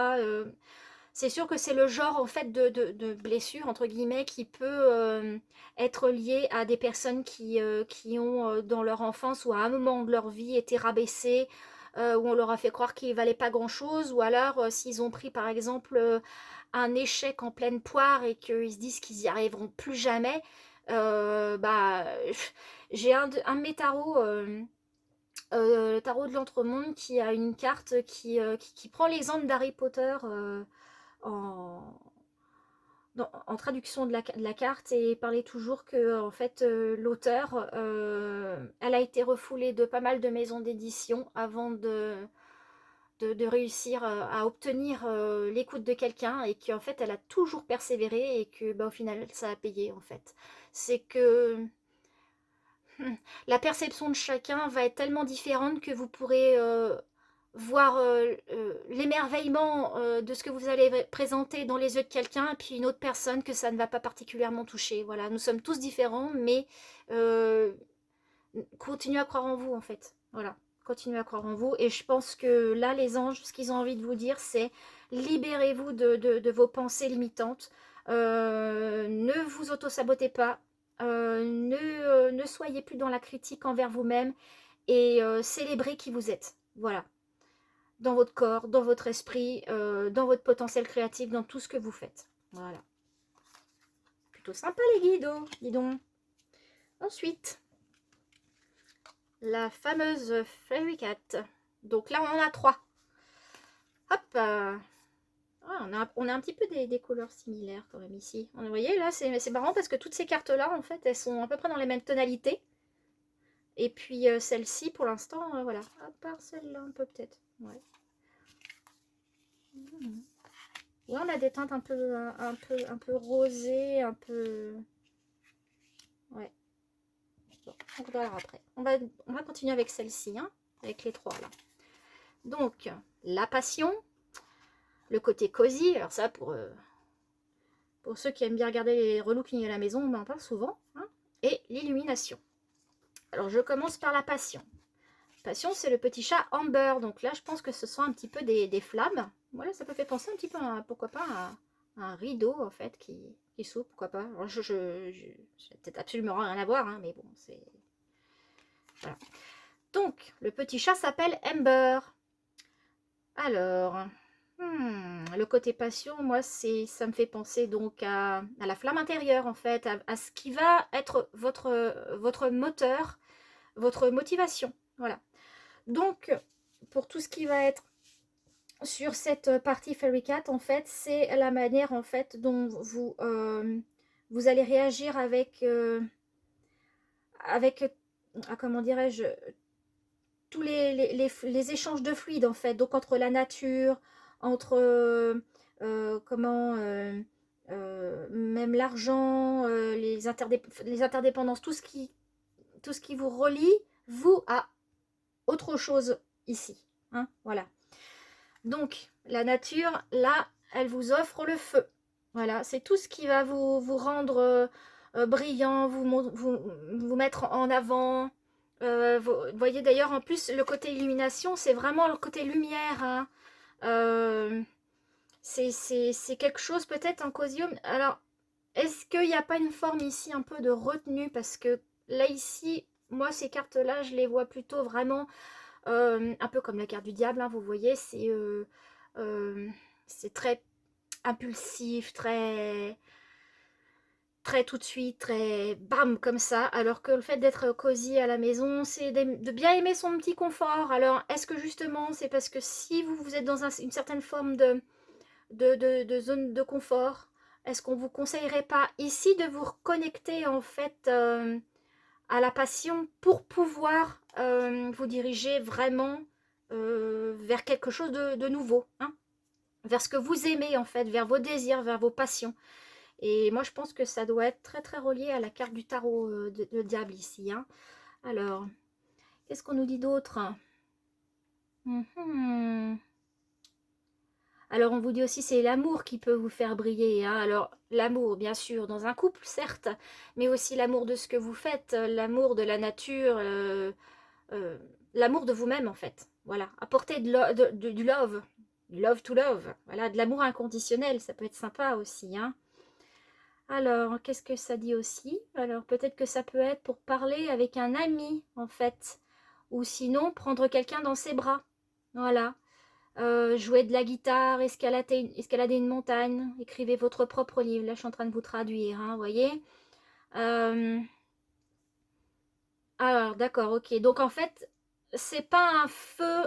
C'est sûr que c'est le genre en fait de blessure entre guillemets qui peut être lié à des personnes qui ont dans leur enfance ou à un moment de leur vie été rabaissées, où on leur a fait croire qu'ils ne valaient pas grand chose, ou alors s'ils ont pris par exemple un échec en pleine poire et qu'ils se disent qu'ils n'y arriveront plus jamais. Bah, j'ai un de mes tarots, le tarot de l'Entremonde, qui a une carte qui prend l'exemple d'Harry Potter en, en traduction de la carte, et parlait toujours que en fait l'auteur, elle a été refoulée de pas mal de maisons d'édition avant de réussir à obtenir l'écoute de quelqu'un, et qu'en fait elle a toujours persévéré, et que bah, au final ça a payé en fait. C'est que la perception de chacun va être tellement différente que vous pourrez voir l'émerveillement de ce que vous allez présenter dans les yeux de quelqu'un, et puis une autre personne que ça ne va pas particulièrement toucher. Voilà, nous sommes tous différents, mais euh, continuez à croire en vous en fait. Voilà, continuez à croire en vous. Et je pense que là, les anges, ce qu'ils ont envie de vous dire, c'est libérez-vous de vos pensées limitantes. Ne vous auto-sabotez pas. Ne soyez plus dans la critique envers vous-même, et célébrez qui vous êtes. Voilà. Dans votre corps, dans votre esprit, dans votre potentiel créatif, dans tout ce que vous faites. Voilà. Plutôt sympa les guides, dis donc. Ensuite, la fameuse Fairy Cat. Donc là, on en a 3. Hop, on a un petit peu des couleurs similaires quand même ici. Vous voyez, là, c'est marrant parce que toutes ces cartes-là, en fait, elles sont à peu près dans les mêmes tonalités. Et puis celle-ci, pour l'instant, voilà. À part celle-là, un peu peut-être. Ouais. Là, on a des teintes un peu rosées, un peu... Ouais. Bon, on verra après. On va continuer avec celle-ci, hein, avec les 3, là. Donc, la passion, le côté cosy. Alors ça, pour ceux qui aiment bien regarder les relooking à la maison, on en parle souvent. Hein, et l'illumination. Alors, je commence par la passion. Passion, c'est le petit chat Amber. Donc là, je pense que ce sont un petit peu des flammes. Voilà, ça peut faire penser un petit peu, pourquoi pas, à un rideau, en fait, qui s'ouvre, pourquoi pas. Alors, j'ai peut-être absolument rien à voir, hein, mais bon, c'est... Voilà. Donc, le petit chat s'appelle Amber. Alors, le côté passion, moi, ça me fait penser donc à la flamme intérieure, en fait, à ce qui va être votre moteur, votre motivation. Voilà. Donc, pour tout ce qui va être sur cette partie Fairy Cat, en fait, c'est la manière, en fait, dont vous allez réagir avec comment dirais-je, tous les échanges de fluides, en fait, donc entre la nature, entre même l'argent, les interdépendances, tout ce qui vous relie, vous, à autre chose ici. Hein, voilà. Donc, la nature, là, elle vous offre le feu. Voilà, c'est tout ce qui va vous rendre brillant, vous mettre en avant. Vous voyez d'ailleurs, en plus, le côté illumination, c'est vraiment le côté lumière. Hein. C'est quelque chose, peut-être, en cosium. Alors, est-ce qu'il n'y a pas une forme ici un peu de retenue? Parce que là, ici, moi, ces cartes-là, je les vois plutôt vraiment un peu comme la carte du diable, hein, vous voyez, c'est très impulsif, très tout de suite, très bam comme ça, alors que le fait d'être cosy à la maison, c'est de bien aimer son petit confort. Alors, est-ce que justement, c'est parce que si vous êtes dans une certaine forme de zone de confort, est-ce qu'on vous conseillerait pas ici de vous reconnecter en fait à la passion pour pouvoir vous diriger vraiment vers quelque chose de nouveau, hein, vers ce que vous aimez en fait, vers vos désirs, vers vos passions. Et moi je pense que ça doit être très très relié à la carte du tarot de diable ici. Hein. Alors, qu'est-ce qu'on nous dit d'autre? Alors on vous dit aussi c'est l'amour qui peut vous faire briller. Hein. Alors l'amour bien sûr dans un couple certes, mais aussi l'amour de ce que vous faites, l'amour de la nature, l'amour de vous-même en fait. Voilà, apporter du love, du love to love. Voilà, de l'amour inconditionnel, ça peut être sympa aussi. Hein. Alors, qu'est-ce que ça dit aussi? Alors peut-être que ça peut être pour parler avec un ami en fait, ou sinon prendre quelqu'un dans ses bras. Voilà. Jouer de la guitare, escalader une montagne, écrivez votre propre livre. Là, je suis en train de vous traduire, hein, vous voyez. Alors, d'accord, ok. Donc, en fait, c'est pas un feu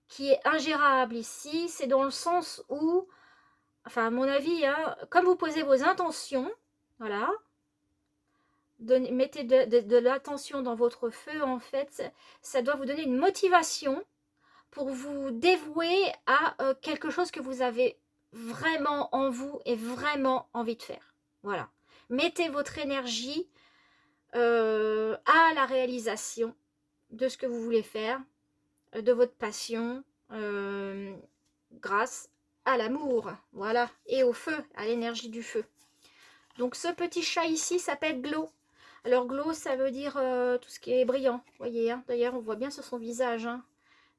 qui est ingérable ici. C'est dans le sens où enfin à mon avis, hein, comme vous posez vos intentions, voilà, mettez de l'attention dans votre feu, en fait, ça doit vous donner une motivation pour vous dévouer à quelque chose que vous avez vraiment en vous et vraiment envie de faire. Voilà. Mettez votre énergie à la réalisation de ce que vous voulez faire, de votre passion, grâce à l'amour, voilà, et au feu, à l'énergie du feu. Donc ce petit chat ici s'appelle Glow. Alors Glow, ça veut dire tout ce qui est brillant, vous voyez, hein. D'ailleurs on voit bien sur son visage, hein.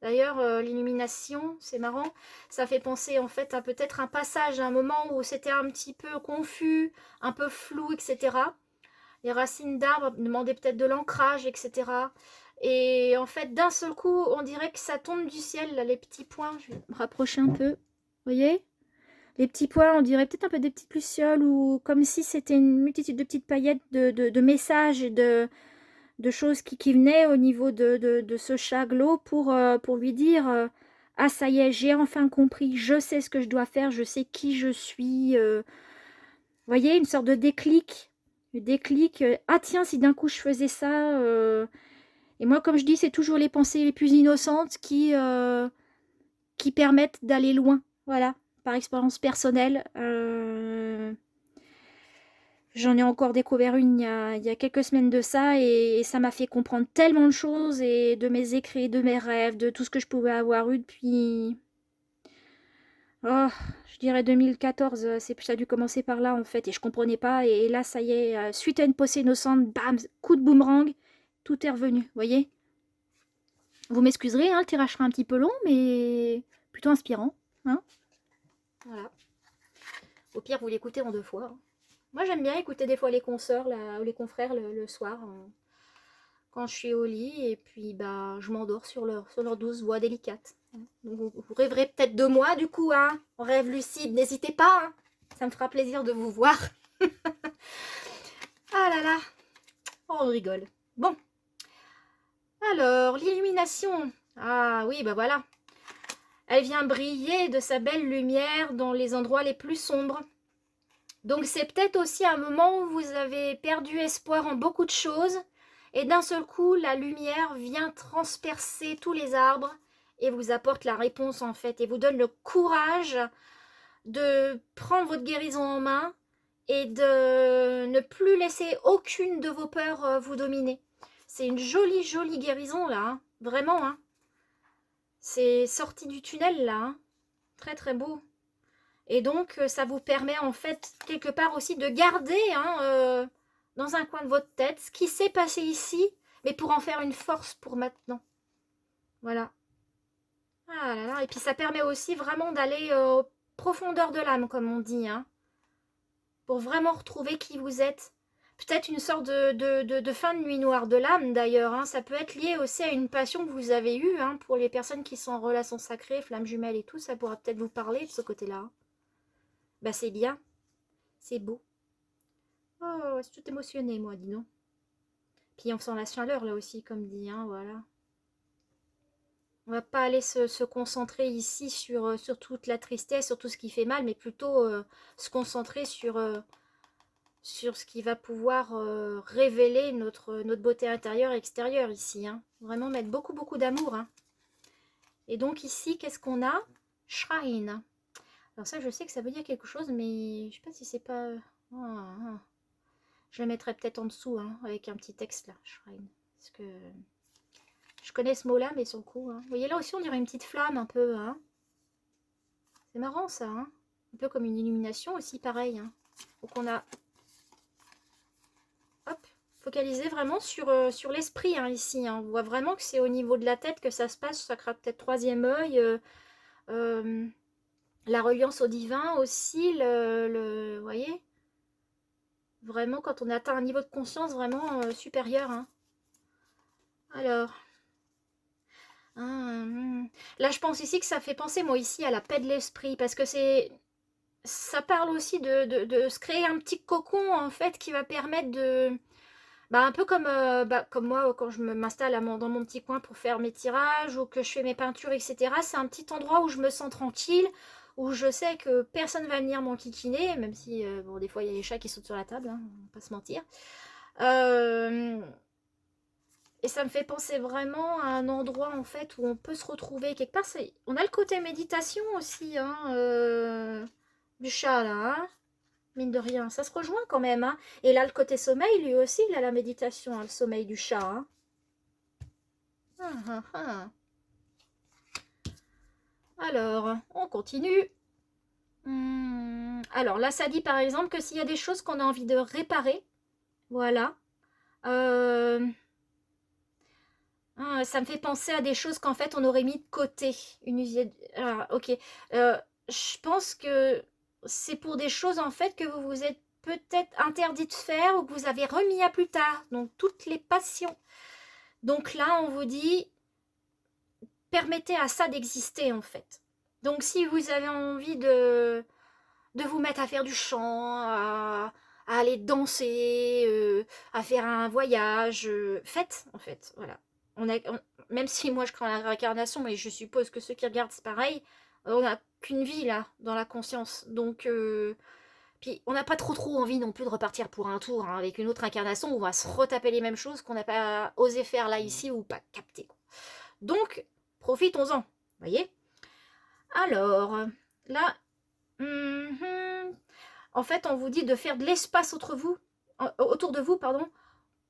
D'ailleurs, l'illumination, c'est marrant, ça fait penser en fait à peut-être un passage, à un moment où c'était un petit peu confus, un peu flou, etc. Les racines d'arbres demandaient peut-être de l'ancrage, etc. Et en fait, d'un seul coup, on dirait que ça tombe du ciel, là, les petits points. Je vais me rapprocher un peu. Vous voyez? Les petits points, on dirait peut-être un peu des petites lucioles, ou comme si c'était une multitude de petites paillettes de messages et de choses qui venaient au niveau de ce chat Glow pour lui dire ah ça y est, j'ai enfin compris, je sais ce que je dois faire, je sais qui je suis. Vous voyez, une sorte de déclic. Le déclic, ah tiens, si d'un coup je faisais ça. Et moi, comme je dis, c'est toujours les pensées les plus innocentes qui permettent d'aller loin. Voilà, par expérience personnelle. J'en ai encore découvert une il y a quelques semaines de ça et ça m'a fait comprendre tellement de choses et de mes écrits, de mes rêves, de tout ce que je pouvais avoir eu depuis, oh, je dirais 2014. Ça a dû commencer par là en fait et je comprenais pas. Et là, ça y est, suite à une pensée innocente, bam, coup de boomerang, tout est revenu, vous voyez. Vous m'excuserez, hein, le tirage sera un petit peu long, mais plutôt inspirant. Hein, voilà. Au pire, vous l'écoutez en 2 fois. Hein. Moi, j'aime bien écouter des fois les consoeurs là, ou les confrères le soir. Quand je suis au lit et puis bah je m'endors sur leur douce voix délicate. Donc, vous rêverez peut-être de moi du coup, hein, en rêve lucide, n'hésitez pas, hein. Ça me fera plaisir de vous voir. Ah là là, oh, on rigole. Bon, alors l'illumination, ah oui bah voilà, elle vient briller de sa belle lumière dans les endroits les plus sombres. Donc c'est peut-être aussi un moment où vous avez perdu espoir en beaucoup de choses et d'un seul coup la lumière vient transpercer tous les arbres et vous apporte la réponse en fait et vous donne le courage de prendre votre guérison en main et de ne plus laisser aucune de vos peurs vous dominer. C'est une jolie jolie guérison là, hein. Vraiment, hein. C'est sorti du tunnel là, hein. Très très beau. Et donc, ça vous permet en fait, quelque part aussi, de garder hein, dans un coin de votre tête ce qui s'est passé ici, mais pour en faire une force pour maintenant. Voilà. Ah là là. Et puis, ça permet aussi vraiment d'aller aux profondeurs de l'âme, comme on dit, hein, pour vraiment retrouver qui vous êtes. Peut-être une sorte de fin de nuit noire de l'âme, d'ailleurs. Hein. Ça peut être lié aussi à une passion que vous avez eue, hein, pour les personnes qui sont en relation sacrée, flamme jumelle et tout. Ça pourra peut-être vous parler de ce côté-là. Bah, c'est bien. C'est beau. Oh, je suis toute émotionnée, moi, dis donc. Puis on sent la chaleur, là aussi, comme dit, hein, voilà. On va pas aller se concentrer ici sur toute la tristesse, sur tout ce qui fait mal, mais plutôt se concentrer sur ce qui va pouvoir révéler notre beauté intérieure et extérieure ici. Hein. Vraiment mettre beaucoup, beaucoup d'amour. Hein. Et donc ici, qu'est-ce qu'on a? Shrine. Alors ça, je sais que ça veut dire quelque chose, mais je sais pas si c'est pas... Je le mettrai peut-être en dessous, hein, avec un petit texte là, shrine. Parce que je connais ce mot-là, mais sur le coup. Hein. Vous voyez là aussi, on dirait une petite flamme un peu. Hein. C'est marrant ça. Hein. Un peu comme une illumination aussi, pareil. Hein. Donc on a... Hop, focalisé vraiment sur l'esprit hein, ici. Hein. On voit vraiment que c'est au niveau de la tête que ça se passe. Ça crée peut-être troisième œil. La reliance au divin aussi. Vous voyez, vraiment quand on atteint un niveau de conscience vraiment supérieur. Hein. Alors, là je pense ici que ça fait penser moi ici à la paix de l'esprit parce que ça parle aussi de se créer un petit cocon en fait qui va permettre de un peu comme moi quand je m'installe dans mon petit coin pour faire mes tirages ou que je fais mes peintures etc. C'est un petit endroit où je me sens tranquille, où je sais que personne va venir m'enquiquiner, même si, bon, des fois, il y a les chats qui sautent sur la table, hein, on va pas se mentir. Et ça me fait penser vraiment à un endroit, en fait, où on peut se retrouver quelque part. On a le côté méditation aussi, hein, du chat, là, hein, mine de rien. Ça se rejoint quand même, hein. Et là, le côté sommeil, lui aussi, il a la méditation, hein, le sommeil du chat, hein. Ah, ah, ah. Alors, on continue. Alors là, ça dit par exemple que s'il y a des choses qu'on a envie de réparer, voilà. Ça me fait penser à des choses qu'en fait on aurait mis de côté. Ok. Je pense que c'est pour des choses en fait que vous vous êtes peut-être interdit de faire ou que vous avez remis à plus tard. Donc toutes les passions. Donc là, on vous dit, permettez à ça d'exister en fait. Donc si vous avez envie de vous mettre à faire du chant, à aller danser, à faire un voyage, faites en fait, voilà. Même si moi je crains la réincarnation, mais je suppose que ceux qui regardent c'est pareil, on n'a qu'une vie là, dans la conscience. Donc, puis on n'a pas trop envie non plus de repartir pour un tour hein, avec une autre incarnation où on va se retaper les mêmes choses qu'on n'a pas osé faire là ici ou pas capté. Donc, profitons-en, voyez. Alors, là, en fait, on vous dit de faire de l'espace autour de vous, pardon,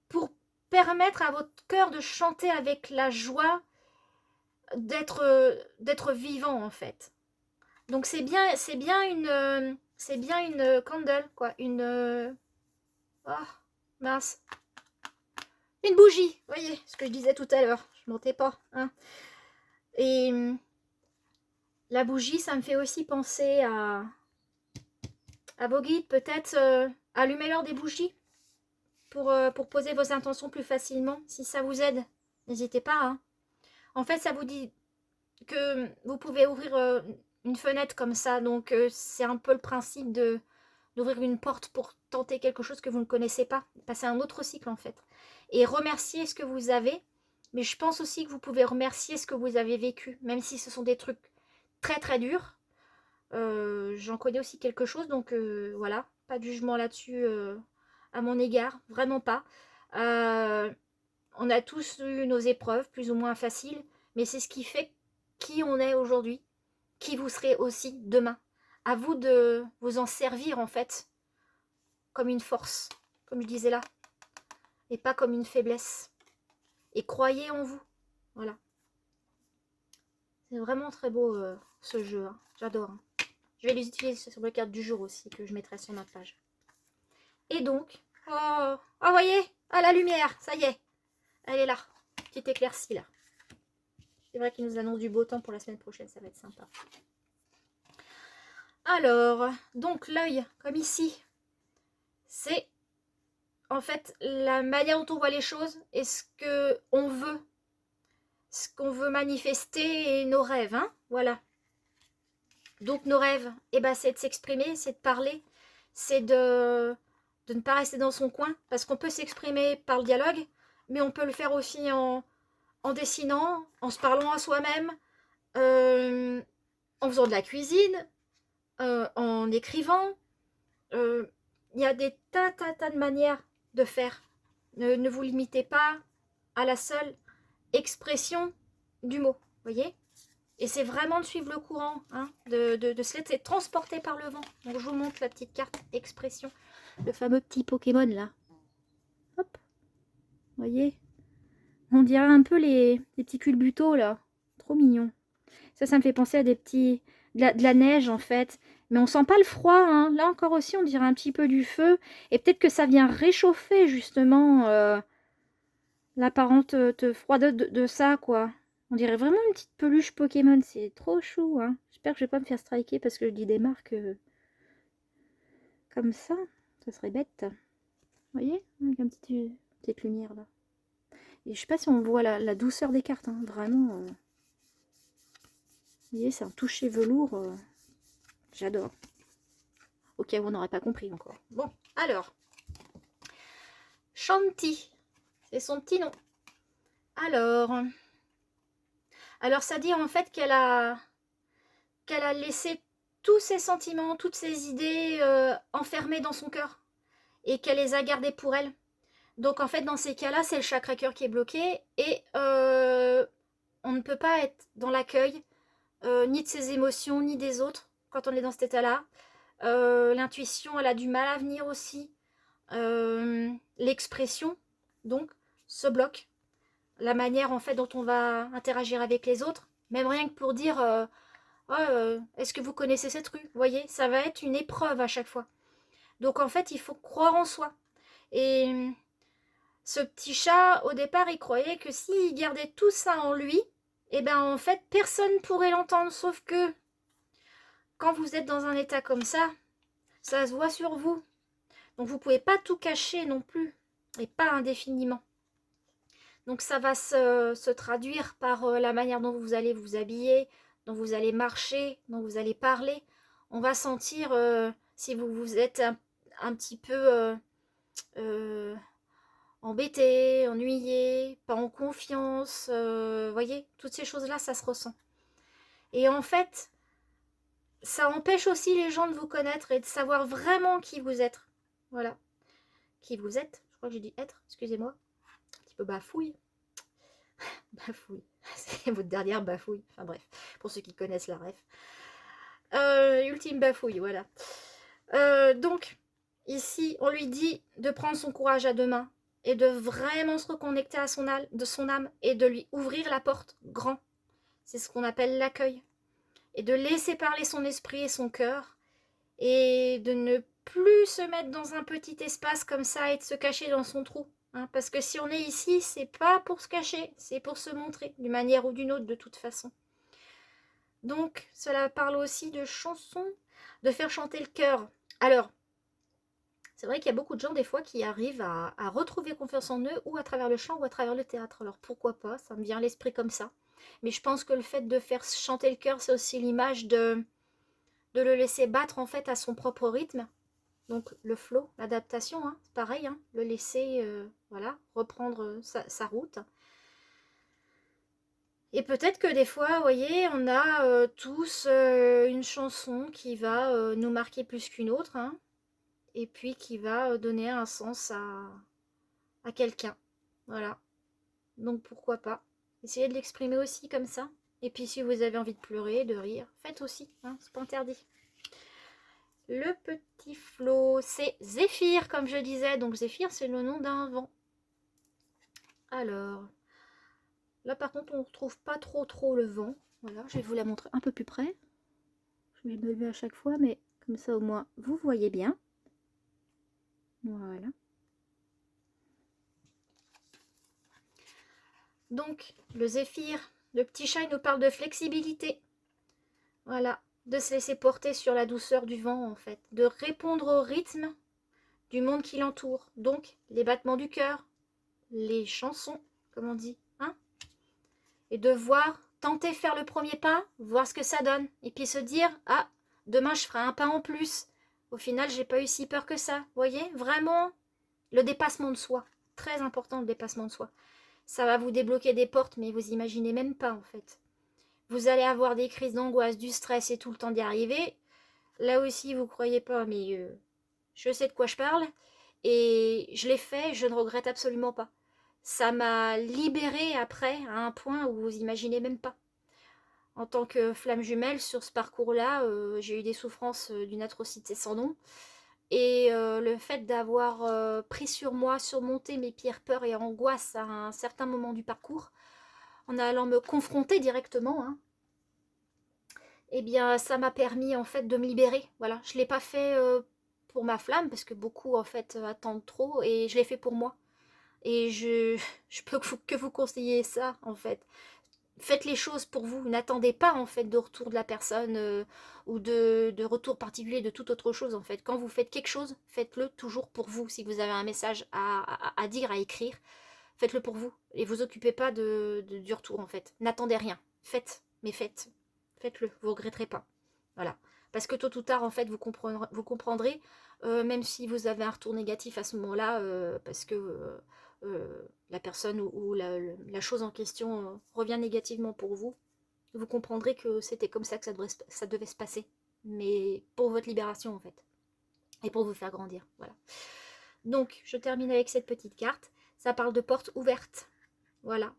pour permettre à votre cœur de chanter avec la joie d'être vivant en fait. Donc c'est bien une candle quoi, oh, mince, une bougie. Voyez ce que je disais tout à l'heure, je mentais pas. Hein. Et la bougie, ça me fait aussi penser à vos guides, peut-être allumez-leur des bougies pour poser vos intentions plus facilement, si ça vous aide. N'hésitez pas. Hein. En fait, ça vous dit que vous pouvez ouvrir une fenêtre comme ça. Donc, c'est un peu le principe d'ouvrir une porte pour tenter quelque chose que vous ne connaissez pas. Passer un autre cycle, en fait. Et remercier ce que vous avez. Mais je pense aussi que vous pouvez remercier ce que vous avez vécu. Même si ce sont des trucs très durs. J'en connais aussi quelque chose. Donc, voilà. Pas de jugement là-dessus à mon égard. Vraiment pas. On a tous eu nos épreuves, plus ou moins faciles. Mais c'est ce qui fait qui on est aujourd'hui, qui vous serez aussi demain. À vous de vous en servir en fait, comme une force, comme je disais là, et pas comme une faiblesse. Et croyez en vous. Voilà. C'est vraiment très beau ce jeu. Hein. J'adore. Hein. Je vais les utiliser sur la carte du jour aussi, que je mettrai sur ma page. Et donc, oh, voyez, ah la lumière, ça y est, elle est là. Petite éclaircie là. C'est vrai qu'il nous annonce du beau temps pour la semaine prochaine, ça va être sympa. Alors, donc l'œil, comme ici, c'est en fait la manière dont on voit les choses et ce qu'on veut, ce qu'on veut manifester et nos rêves, hein, voilà. Donc nos rêves, eh ben, c'est de s'exprimer, c'est de parler, c'est de ne pas rester dans son coin, parce qu'on peut s'exprimer par le dialogue, mais on peut le faire aussi en dessinant, en se parlant à soi-même, en faisant de la cuisine, en écrivant. Il y a des tas de manières de faire. Ne vous limitez pas à la seule expression du mot, voyez. Et c'est vraiment de suivre le courant, hein, de se laisser transporter par le vent. Donc je vous montre la petite carte expression, le fameux petit Pokémon là. Hop, voyez. On dirait un peu les petits culbutos là, trop mignon. Ça me fait penser à des petits, de la neige en fait. Mais on sent pas le froid, hein. Là encore aussi, on dirait un petit peu du feu. Et peut-être que ça vient réchauffer justement l'apparente froideur de ça, quoi. On dirait vraiment une petite peluche Pokémon. C'est trop chou, hein. J'espère que je vais pas me faire striker parce que je dis des marques comme ça. Ça serait bête. Vous voyez, avec une petite lumière là. Et je sais pas si on voit la douceur des cartes, hein. Vraiment. Vous voyez, c'est un toucher velours. J'adore. Ok, on n'aurait pas compris encore. Bon, alors. Shanti. C'est son petit nom. Alors ça dit en fait qu'elle a laissé tous ses sentiments, toutes ses idées enfermées dans son cœur et qu'elle les a gardées pour elle. Donc en fait, dans ces cas-là, c'est le chakra cœur qui est bloqué et on ne peut pas être dans l'accueil ni de ses émotions, ni des autres quand on est dans cet état-là. L'intuition, elle a du mal à venir aussi. L'expression, donc, se bloque. La manière en fait dont on va interagir avec les autres, même rien que pour dire oh, est-ce que vous connaissez cette rue? Vous voyez, ça va être une épreuve à chaque fois. Donc en fait, il faut croire en soi. Et ce petit chat, au départ, il croyait que s'il gardait tout ça en lui, et ben en fait, personne ne pourrait l'entendre. Sauf que quand vous êtes dans un état comme ça se voit sur vous. Donc vous ne pouvez pas tout cacher non plus, et pas indéfiniment. Donc ça va se traduire par la manière dont vous allez vous habiller, dont vous allez marcher, dont vous allez parler. On va sentir si vous êtes un petit peu embêté, ennuyé, pas en confiance. Voyez, toutes ces choses-là, ça se ressent. Et en fait, ça empêche aussi les gens de vous connaître et de savoir vraiment qui vous êtes. Voilà. Qui vous êtes. Je crois que j'ai dit être, excusez-moi. Un petit peu bafouille. Bafouille. C'est votre dernière bafouille. Enfin bref, pour ceux qui connaissent la ref. Ultime bafouille, voilà. Donc, ici, on lui dit de prendre son courage à deux mains et de vraiment se reconnecter à son âme et de lui ouvrir la porte grand. C'est ce qu'on appelle l'accueil. Et de laisser parler son esprit et son cœur et de ne plus se mettre dans un petit espace comme ça et de se cacher dans son trou. Hein, parce que si on est ici, c'est pas pour se cacher, c'est pour se montrer d'une manière ou d'une autre de toute façon. Donc, cela parle aussi de chansons, de faire chanter le cœur. Alors, c'est vrai qu'il y a beaucoup de gens des fois qui arrivent à retrouver confiance en eux ou à travers le chant ou à travers le théâtre. Alors pourquoi pas, ça me vient à l'esprit comme ça. Mais je pense que le fait de faire chanter le cœur, c'est aussi l'image de le laisser battre en fait à son propre rythme. Donc le flow, l'adaptation, hein, c'est pareil, hein, le laisser voilà, reprendre sa route. Et peut-être que des fois, vous voyez, on a tous une chanson qui va nous marquer plus qu'une autre, hein, et puis qui va donner un sens à quelqu'un. Voilà. Donc pourquoi pas. Essayez de l'exprimer aussi comme ça. Et puis si vous avez envie de pleurer, de rire, faites aussi, hein, c'est pas interdit. Le petit flot, c'est Zéphyr, comme je disais. Donc Zéphyr, c'est le nom d'un vent. Alors, là par contre, on ne retrouve pas trop le vent. Voilà, je vais vous la montrer un peu plus près. Je vais me lever à chaque fois, mais comme ça au moins, vous voyez bien. Voilà. Donc, le Zéphyr, le petit chat, il nous parle de flexibilité. Voilà, de se laisser porter sur la douceur du vent, en fait. De répondre au rythme du monde qui l'entoure. Donc, les battements du cœur, les chansons, comme on dit, hein. Et de voir, tenter faire le premier pas, voir ce que ça donne. Et puis se dire, ah, demain je ferai un pas en plus. Au final, j'ai pas eu si peur que ça. Vous voyez, vraiment, le dépassement de soi. Très important, le dépassement de soi. Ça va vous débloquer des portes, mais vous imaginez même pas, en fait. Vous allez avoir des crises d'angoisse, du stress et tout le temps d'y arriver. Là aussi, vous croyez pas, mais je sais de quoi je parle. Et je l'ai fait, je ne regrette absolument pas. Ça m'a libérée après à un point où vous imaginez même pas. En tant que flamme jumelle, sur ce parcours-là, j'ai eu des souffrances d'une atrocité sans nom. Et le fait d'avoir pris sur moi, surmonté mes pires peurs et angoisses à un certain moment du parcours, en allant me confronter directement, hein, eh bien, ça m'a permis en fait de me libérer. Voilà, je l'ai pas fait pour ma flamme parce que beaucoup en fait attendent trop et je l'ai fait pour moi. Et je peux que vous conseiller ça en fait. Faites les choses pour vous. N'attendez pas en fait de retour de la personne ou de retour particulier de toute autre chose en fait. Quand vous faites quelque chose, faites-le toujours pour vous. Si vous avez un message à dire, à écrire, faites-le pour vous. Et vous occupez pas du retour en fait. N'attendez rien. Faites, mais faites. Faites-le, vous ne regretterez pas. Voilà. Parce que tôt ou tard, en fait, vous comprendrez même si vous avez un retour négatif à ce moment-là, parce que la personne ou la chose en question revient négativement pour vous, vous comprendrez que c'était comme ça que ça devait se passer. mais pour votre libération en fait, et pour vous faire grandir, voilà. Donc, je termine avec cette petite carte. Ça parle de porte ouverte, voilà.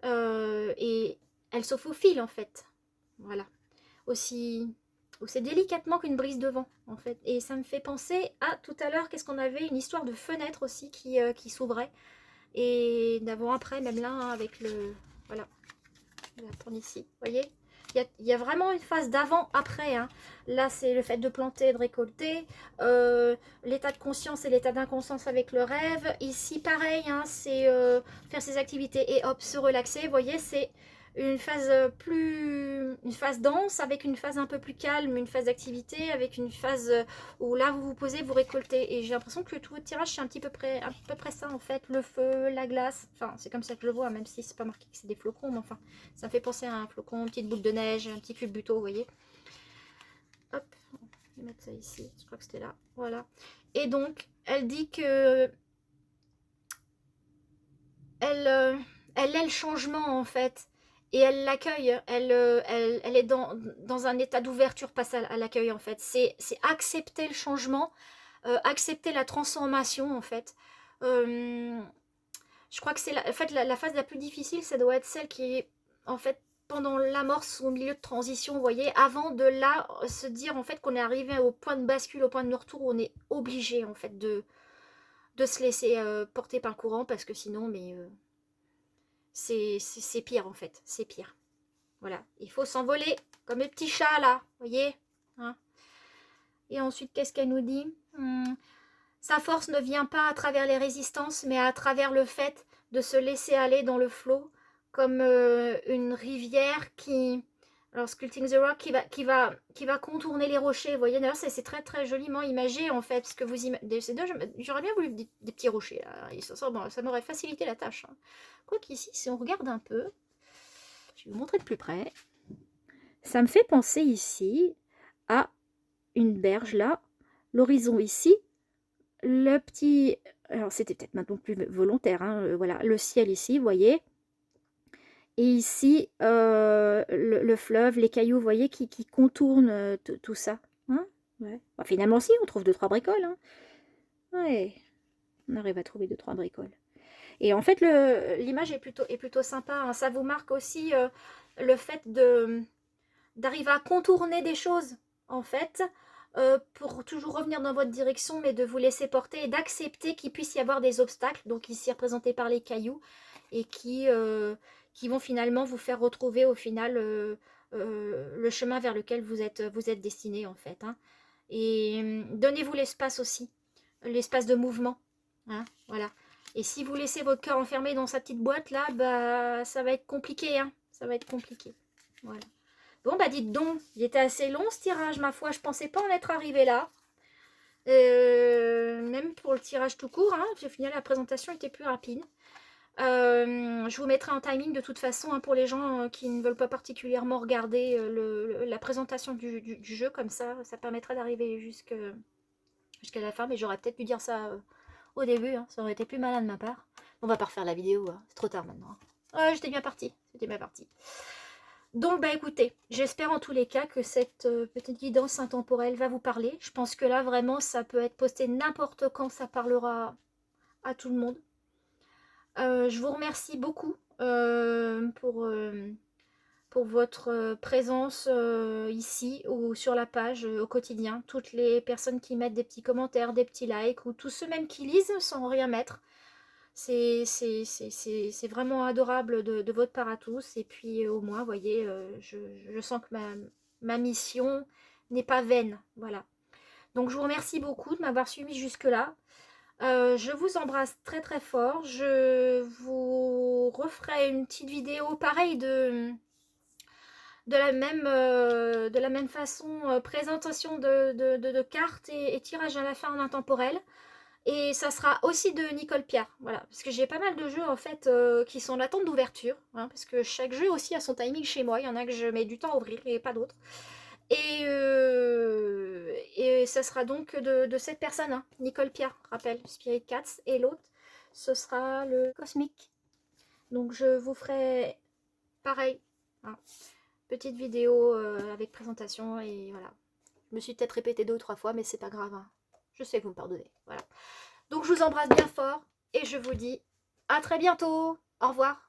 Et elle se faufile en fait, voilà. Aussi délicatement qu'une brise de vent en fait. Et ça me fait penser à tout à l'heure, qu'est-ce qu'on avait, une histoire de fenêtre aussi qui s'ouvrait. Et d'avant après, même là, hein, avec le... Voilà, je vais la tourner ici, vous voyez, il y a vraiment une phase d'avant-après. Hein. Là, c'est le fait de planter, de récolter. L'état de conscience et l'état d'inconscience avec le rêve. Ici, pareil, hein, c'est faire ses activités et hop, se relaxer. Vous voyez, c'est une phase une phase dense avec une phase un peu plus calme, une phase d'activité avec une phase où là, vous vous posez, vous récoltez. Et j'ai l'impression que tout votre tirage, c'est un petit peu près, à peu près ça, en fait. Le feu, la glace. Enfin, c'est comme ça que je le vois, même si c'est pas marqué que c'est des flocons, mais enfin... Ça me fait penser à un flocon, une petite boule de neige, un petit cube buto, vous voyez. Hop, je vais mettre ça ici, je crois que c'était là. Voilà. Et donc, elle dit que elle est le changement en fait. Et elle l'accueille. Elle est dans un état d'ouverture face à l'accueil en fait. C'est accepter le changement, accepter la transformation en fait. Je crois que c'est en fait, la phase la plus difficile, ça doit être celle qui est en fait pendant l'amorce au milieu de transition, vous voyez, avant de là se dire en fait qu'on est arrivé au point de bascule, au point de retour où on est obligé en fait de se laisser porter par le courant parce que sinon, mais c'est pire en fait, c'est pire. Voilà, il faut s'envoler comme les petits chats là, vous voyez, hein. Et ensuite, qu'est-ce qu'elle nous dit? Sa force ne vient pas à travers les résistances, mais à travers le fait de se laisser aller dans le flot, comme une rivière qui, alors Sculpting the Rock, qui va contourner les rochers. Vous voyez, d'ailleurs, c'est très très joliment imagé en fait, parce que vous imaginez, j'aurais bien voulu des petits rochers là, et ça m'aurait facilité la tâche. Hein. Quoi qu'ici, si on regarde un peu, je vais vous montrer de plus près, ça me fait penser ici à une berge là, l'horizon ici, le petit, alors c'était peut-être maintenant plus volontaire, hein, voilà, le ciel ici, vous voyez, et ici le fleuve, les cailloux, vous voyez, qui contournent tout ça. Hein, ouais. Bah, finalement, si, on trouve 2-3 bricoles. Hein. Ouais, on arrive à trouver 2-3 bricoles. Et en fait, l'image est plutôt sympa. Hein. Ça vous marque aussi le fait d'arriver à contourner des choses, en fait, pour toujours revenir dans votre direction, mais de vous laisser porter et d'accepter qu'il puisse y avoir des obstacles, donc ici représentés par les cailloux, et qui vont finalement vous faire retrouver au final le chemin vers lequel vous êtes destiné, en fait. Hein. Et donnez-vous l'espace aussi, l'espace de mouvement. Hein, voilà. Et si vous laissez votre cœur enfermé dans sa petite boîte, là, bah, ça va être compliqué. Hein. Ça va être compliqué. Voilà. Bon, bah dites donc, il était assez long ce tirage, ma foi. Je pensais pas en être arrivé là. Même pour le tirage tout court, hein, au final, la présentation était plus rapide. Je vous mettrai en timing de toute façon hein, pour les gens qui ne veulent pas particulièrement regarder la présentation du jeu. Comme ça permettra d'arriver jusqu'à la fin. Mais j'aurais peut-être pu dire ça au début. Hein, ça aurait été plus malin de ma part. On va pas refaire la vidéo. Hein, c'est trop tard maintenant. Ouais, j'étais bien partie. C'était bien parti. Donc, bah écoutez, j'espère en tous les cas que cette petite guidance intemporelle va vous parler. Je pense que là, vraiment, ça peut être posté n'importe quand, ça parlera à tout le monde. Je vous remercie beaucoup pour votre présence ici ou sur la page au quotidien. Toutes les personnes qui mettent des petits commentaires, des petits likes, ou tous ceux même qui lisent sans rien mettre. C'est vraiment adorable de votre part à tous. Et puis au moins, vous voyez, je sens que ma mission n'est pas vaine. Voilà. Donc je vous remercie beaucoup de m'avoir suivi jusque-là. Je vous embrasse très très fort. Je vous referai une petite vidéo pareille de la même façon, présentation de cartes et tirage à la fin en intemporel. Et ça sera aussi de Nicole Pierre, voilà, parce que j'ai pas mal de jeux en fait qui sont en attente d'ouverture, hein, parce que chaque jeu aussi a son timing chez moi, il y en a que je mets du temps à ouvrir et pas d'autres. Et ça sera donc de cette personne, hein, Nicole Pierre, rappelle, Spirit Cats, et l'autre, ce sera le Cosmique. Donc je vous ferai pareil, hein, petite vidéo avec présentation et voilà. Je me suis peut-être répétée 2 ou 3 fois, mais c'est pas grave. Hein. Je sais que vous me pardonnez. Voilà. Donc je vous embrasse bien fort et je vous dis à très bientôt. Au revoir.